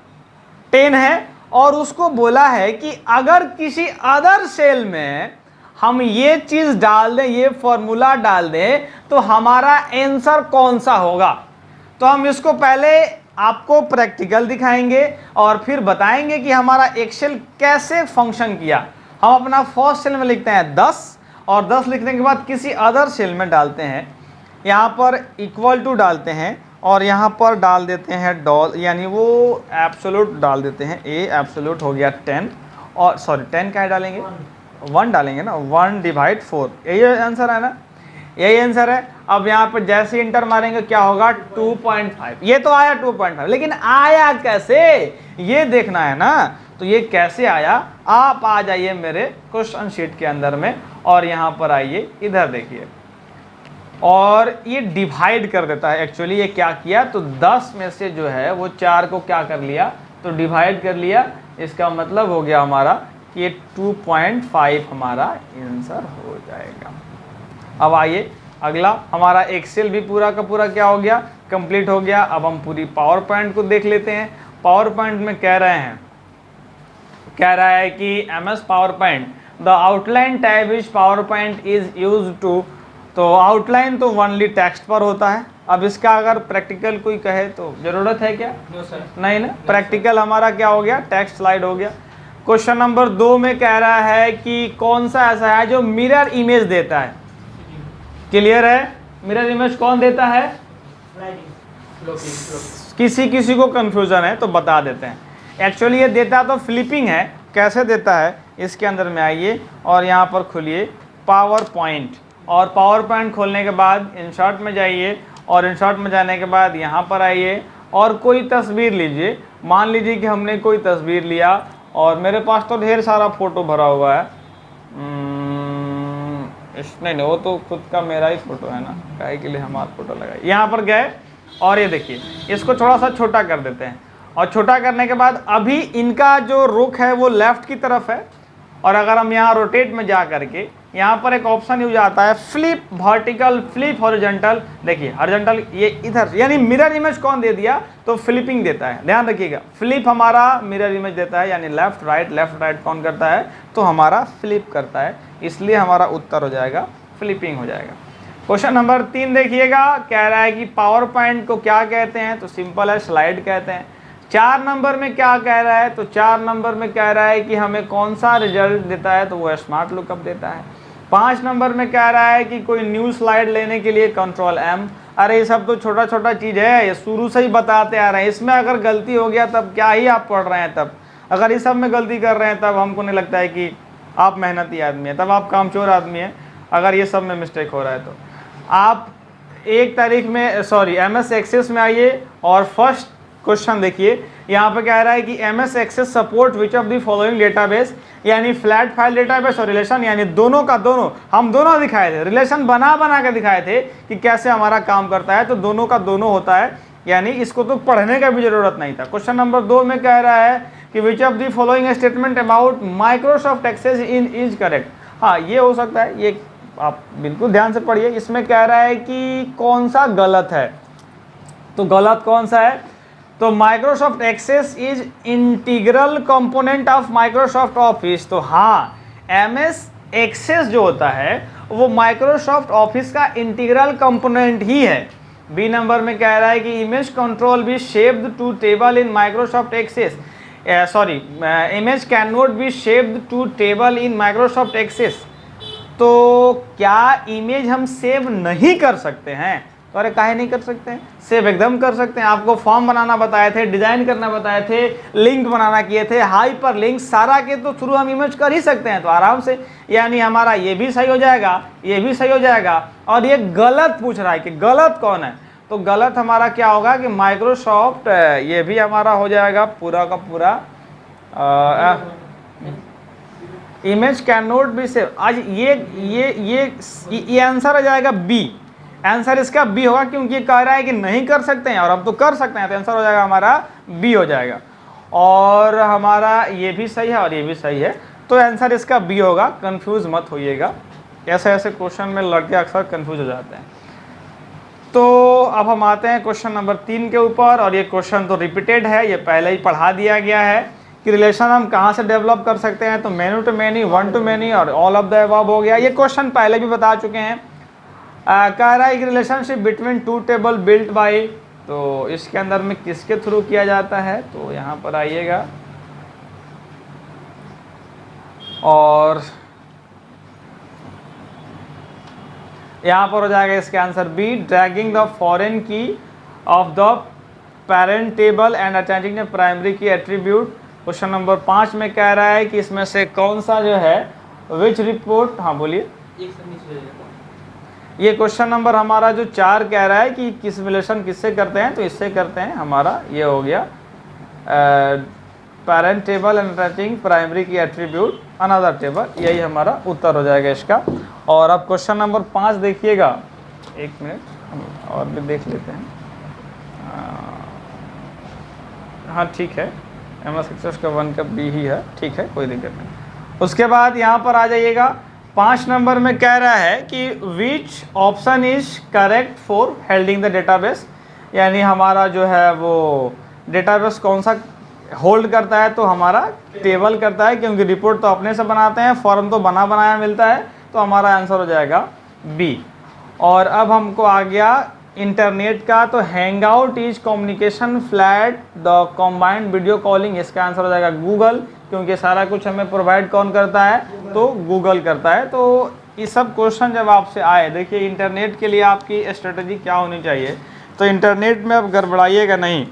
[SPEAKER 1] 10 है, और उसको बोला है कि अगर किसी अदर सेल में हम ये चीज़ डाल दें, ये फॉर्मूला डाल दें, तो हमारा आंसर कौन सा होगा। तो हम इसको पहले आपको प्रैक्टिकल दिखाएंगे और फिर बताएंगे कि हमारा एक्सेल कैसे फंक्शन किया। हम अपना फर्स्ट सेल में लिखते हैं 10 और 10 लिखने के बाद किसी अदर सेल में डालते हैं, यहाँ पर इक्वल टू डालते हैं और यहाँ पर डाल देते हैं डॉल, यानी वो एब्सोल्यूट डाल देते हैं, ए एब्सोल्यूट हो गया 10, और सॉरी 10 क्या डालेंगे, 1 डालेंगे ना, 1/4, यही आंसर है ना, यही आंसर है। अब यहाँ पर जैसे इंटर मारेंगे क्या होगा 2.5, ये तो आया 2.5, लेकिन आया कैसे ये देखना है ना, तो ये कैसे आया, आप आ जाइए मेरे क्वेश्चन शीट के अंदर में और यहाँ पर आइए, इधर देखिए, और ये डिवाइड कर देता है। एक्चुअली ये क्या किया, तो 10 में से जो है वो 4 को क्या कर लिया, तो डिवाइड कर लिया, इसका मतलब हो गया हमारा कि ये 2.5 हमारा आंसर हो जाएगा। अब आइए अगला, हमारा एक्सेल भी पूरा का पूरा क्या हो गया, कंप्लीट हो गया। अब हम पूरी पावर पॉइंट को देख लेते हैं। पावर पॉइंट में कह रहा है कि MS PowerPoint the outline tab is PowerPoint is use to, तो आउटलाइन तो ओनली टेक्स्ट पर होता है। अब इसका अगर प्रैक्टिकल कोई कहे तो जरूरत है क्या, नहीं ना, प्रैक्टिकल हमारा क्या हो गया, टेक्स्ट स्लाइड हो गया। क्वेश्चन नंबर 2 में कह रहा है कि कौन सा ऐसा है जो मिरर इमेज देता है, क्लियर है, मिरर इमेज कौन देता है, किसी को कंफ्यूजन है तो बता देते हैं। एक्चुअली ये देता तो फ्लिपिंग है, कैसे देता है, इसके अंदर में आइए और यहाँ पर खुलिए पावर पॉइंट, और पावर पॉइंट खोलने के बाद इंसर्ट में जाइए, और इंसर्ट में जाने के बाद यहाँ पर आइए और कोई तस्वीर लीजिए। मान लीजिए कि हमने कोई तस्वीर लिया, और मेरे पास तो ढेर सारा फोटो भरा हुआ है, नहीं वो तो खुद का मेरा ही फोटो है ना, काहे के लिए हमारा फोटो लगाए। यहाँ पर गए और ये देखिए, इसको थोड़ा सा छोटा कर देते हैं, और छोटा करने के बाद अभी इनका जो रुख है वो लेफ्ट की तरफ है, और अगर हम यहाँ रोटेट में जा करके यहाँ पर एक ऑप्शन यूज आता है फ्लिप वर्टिकल, फ्लिप हॉरिजॉन्टल, देखिए हॉरिजॉन्टल ये इधर, यानी मिरर इमेज कौन दे दिया, तो फ्लिपिंग देता है, ध्यान रखिएगा, फ्लिप हमारा मिरर इमेज देता है, यानी लेफ्ट राइट कौन करता है, तो हमारा फ्लिप करता है, इसलिए हमारा उत्तर हो जाएगा फ्लिपिंग हो जाएगा। क्वेश्चन नंबर 3 देखिएगा, कह रहा है कि पावर पॉइंट को क्या कहते हैं, तो सिंपल है, स्लाइड कहते हैं। 4 नंबर में क्या कह रहा है, तो 4 नंबर में कह रहा है कि हमें कौन सा रिजल्ट देता है, तो वो स्मार्ट लुकअप देता है। 5 नंबर में कह रहा है कि कोई न्यू स्लाइड लेने के लिए कंट्रोल M, अरे ये सब तो छोटा छोटा चीज़ है, ये शुरू से ही बताते आ रहे हैं, इसमें अगर गलती हो गया तब क्या ही आप पढ़ रहे हैं, तब अगर इस सब में गलती कर रहे हैं तब हमको नहीं लगता है कि आप मेहनती आदमी है, तब आप कामचोर आदमी है, अगर ये सब में मिस्टेक हो रहा है तो। आप 1 तारीख में MS एक्सेस में आइए और फर्स्ट क्वेश्चन देखिए, यहाँ पे कह रहा है कि MS Access support which of the following database, यानी फ्लैट फाइल डेटाबेस और रिलेशन, यानी दोनों का दोनों, हम दोनों दिखाए थे, रिलेशन बना के दिखाए थे कि कैसे हमारा काम करता है, तो दोनों का दोनों होता है, यानी इसको तो पढ़ने का भी जरूरत नहीं था। क्वेश्चन नंबर 2 में कह रहा है कि which of the following statement about Microsoft Access in is correct, हाँ ये हो सकता है, ये आप बिल्कुल ध्यान से पढ़िए। इसमें कह रहा है कि कौन सा गलत है, तो गलत कौन सा है, तो Microsoft Access is integral component of Microsoft Office, तो हाँ MS एक्सेस जो होता है वो माइक्रोसॉफ्ट ऑफिस का इंटीग्रल कंपोनेंट ही है। बी नंबर में कह रहा है कि image control be shaped to table in Microsoft Access, image can not be shaped to table in Microsoft Access, तो क्या इमेज हम सेव नहीं कर सकते हैं, तो अरे काहे नहीं कर सकते हैं, सेव एकदम कर सकते हैं। आपको फॉर्म बनाना बताए थे, डिजाइन करना बताए थे, लिंक बनाना किए थे, हाइपर लिंक सारा के तो थ्रू हम इमेज कर ही सकते हैं, तो आराम से, यानी हमारा ये भी सही हो जाएगा, ये भी सही हो जाएगा। और ये गलत पूछ रहा है कि गलत कौन है, तो गलत हमारा क्या होगा कि माइक्रोसॉफ्ट, ये भी हमारा हो जाएगा पूरा का पूरा image can not B save. आज ये आंसर आ जाएगा बी, आंसर इसका बी होगा, क्योंकि ये कह रहा है कि नहीं कर सकते हैं और हम तो कर सकते हैं, तो आंसर हो जाएगा हमारा बी हो जाएगा। और हमारा ये भी सही है और ये भी सही है, तो आंसर इसका बी होगा, कंफ्यूज मत होइएगा, ऐसे ऐसे क्वेश्चन में लड़के अक्सर कंफ्यूज हो जाते हैं। तो अब हम आते हैं क्वेश्चन नंबर 3 के ऊपर, और ये क्वेश्चन तो रिपीटेड है, ये पहले ही पढ़ा दिया गया है कि रिलेशन हम कहाँ से डेवलप कर सकते हैं, तो many to many, one to many और ऑल ऑफ द अबव हो गया। ये क्वेश्चन पहले भी बता चुके हैं। कह रहा है कि relationship between two table built by, तो इसके अंदर में किसके थ्रू किया जाता है, तो यहाँ पर आइएगा और यहाँ पर हो जाएगा इसका answer B, dragging the foreign key of the parent table and attaching the primary key attribute. Question number 5 में कह रहा है कि इसमें से कौन सा जो है विच रिपोर्ट, हाँ बोलिए। ये क्वेश्चन नंबर हमारा जो 4 कह रहा है कि किस रिलेशन किससे करते हैं, तो इससे करते हैं। हमारा ये हो गया parent table and attaching primary key attribute another table, यही हमारा उत्तर हो जाएगा इसका। और अब क्वेश्चन नंबर 5 देखिएगा, एक मिनट हम और भी देख लेते हैं। हाँ ठीक है, MS एक्सेस का 1 का बी ही है, ठीक है कोई दिक्कत नहीं। उसके बाद यहाँ पर आ जाइएगा 5 नंबर में कह रहा है कि which option is correct for हेल्डिंग the database, यानी हमारा जो है वो डेटाबेस कौन सा होल्ड करता है, तो हमारा टेबल करता है, क्योंकि रिपोर्ट तो अपने से बनाते हैं, फॉर्म तो बना बनाया मिलता है, तो हमारा आंसर हो जाएगा बी। और अब हमको आ गया इंटरनेट का, तो hang out is communication flat the combined video calling, इसका आंसर हो जाएगा गूगल, क्योंकि सारा कुछ हमें प्रोवाइड कौन करता है, तो गूगल करता है। तो ये सब क्वेश्चन जब आपसे आए, देखिए इंटरनेट के लिए आपकी स्ट्रेटजी क्या होनी चाहिए, तो इंटरनेट में अब गड़बड़ाइएगा नहीं,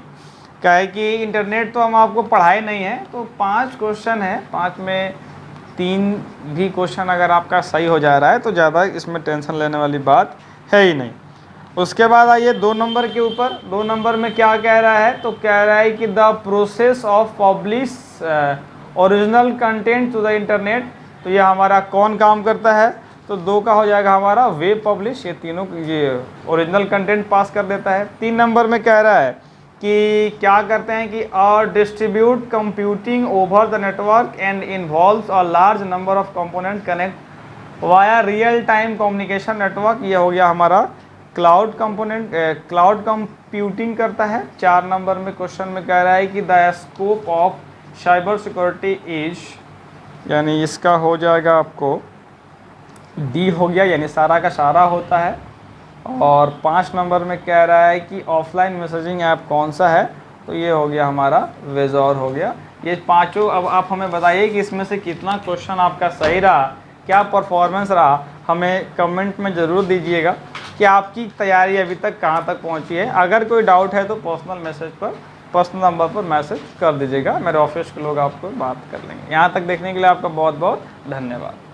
[SPEAKER 1] क्या है कि इंटरनेट तो हम आपको पढ़ाए नहीं है, तो 5 क्वेश्चन है, 5 में 3 भी क्वेश्चन अगर आपका सही हो जा रहा है तो ज़्यादा इसमें टेंशन लेने वाली बात है ही नहीं। उसके बाद आइए 2 नंबर के ऊपर। 2 नंबर में क्या कह रहा है, तो कह रहा है कि the process of publish original content to the internet, तो ये हमारा कौन काम करता है, तो 2 का हो जाएगा हमारा वेब पब्लिश, ये तीनों ये ओरिजिनल कंटेंट पास कर देता है। 3 नंबर में कह रहा है कि क्या करते हैं कि distribute computing over the network and involves a large number of component connect via real time communication network, ये हो गया हमारा क्लाउड कंपोनेंट, क्लाउड कंप्यूटिंग करता है। 4 नंबर में क्वेश्चन में कह रहा है कि the scope of cyber security is, यानी इसका हो जाएगा आपको डी हो गया, यानी सारा का सारा होता है। और 5 नंबर में कह रहा है कि ऑफलाइन मैसेजिंग ऐप कौन सा है, तो ये हो गया हमारा वेजोर हो गया। ये 5 अब आप हमें बताइए कि इसमें से कितना क्वेश्चन आपका सही रहा, क्या परफॉर्मेंस रहा, हमें कमेंट में ज़रूर दीजिएगा कि आपकी तैयारी अभी तक कहाँ तक पहुँची है। अगर कोई डाउट है तो पर्सनल नंबर पर मैसेज कर दीजिएगा, मेरे ऑफिस के लोग आपको बात कर लेंगे। यहाँ तक देखने के लिए आपका बहुत बहुत धन्यवाद।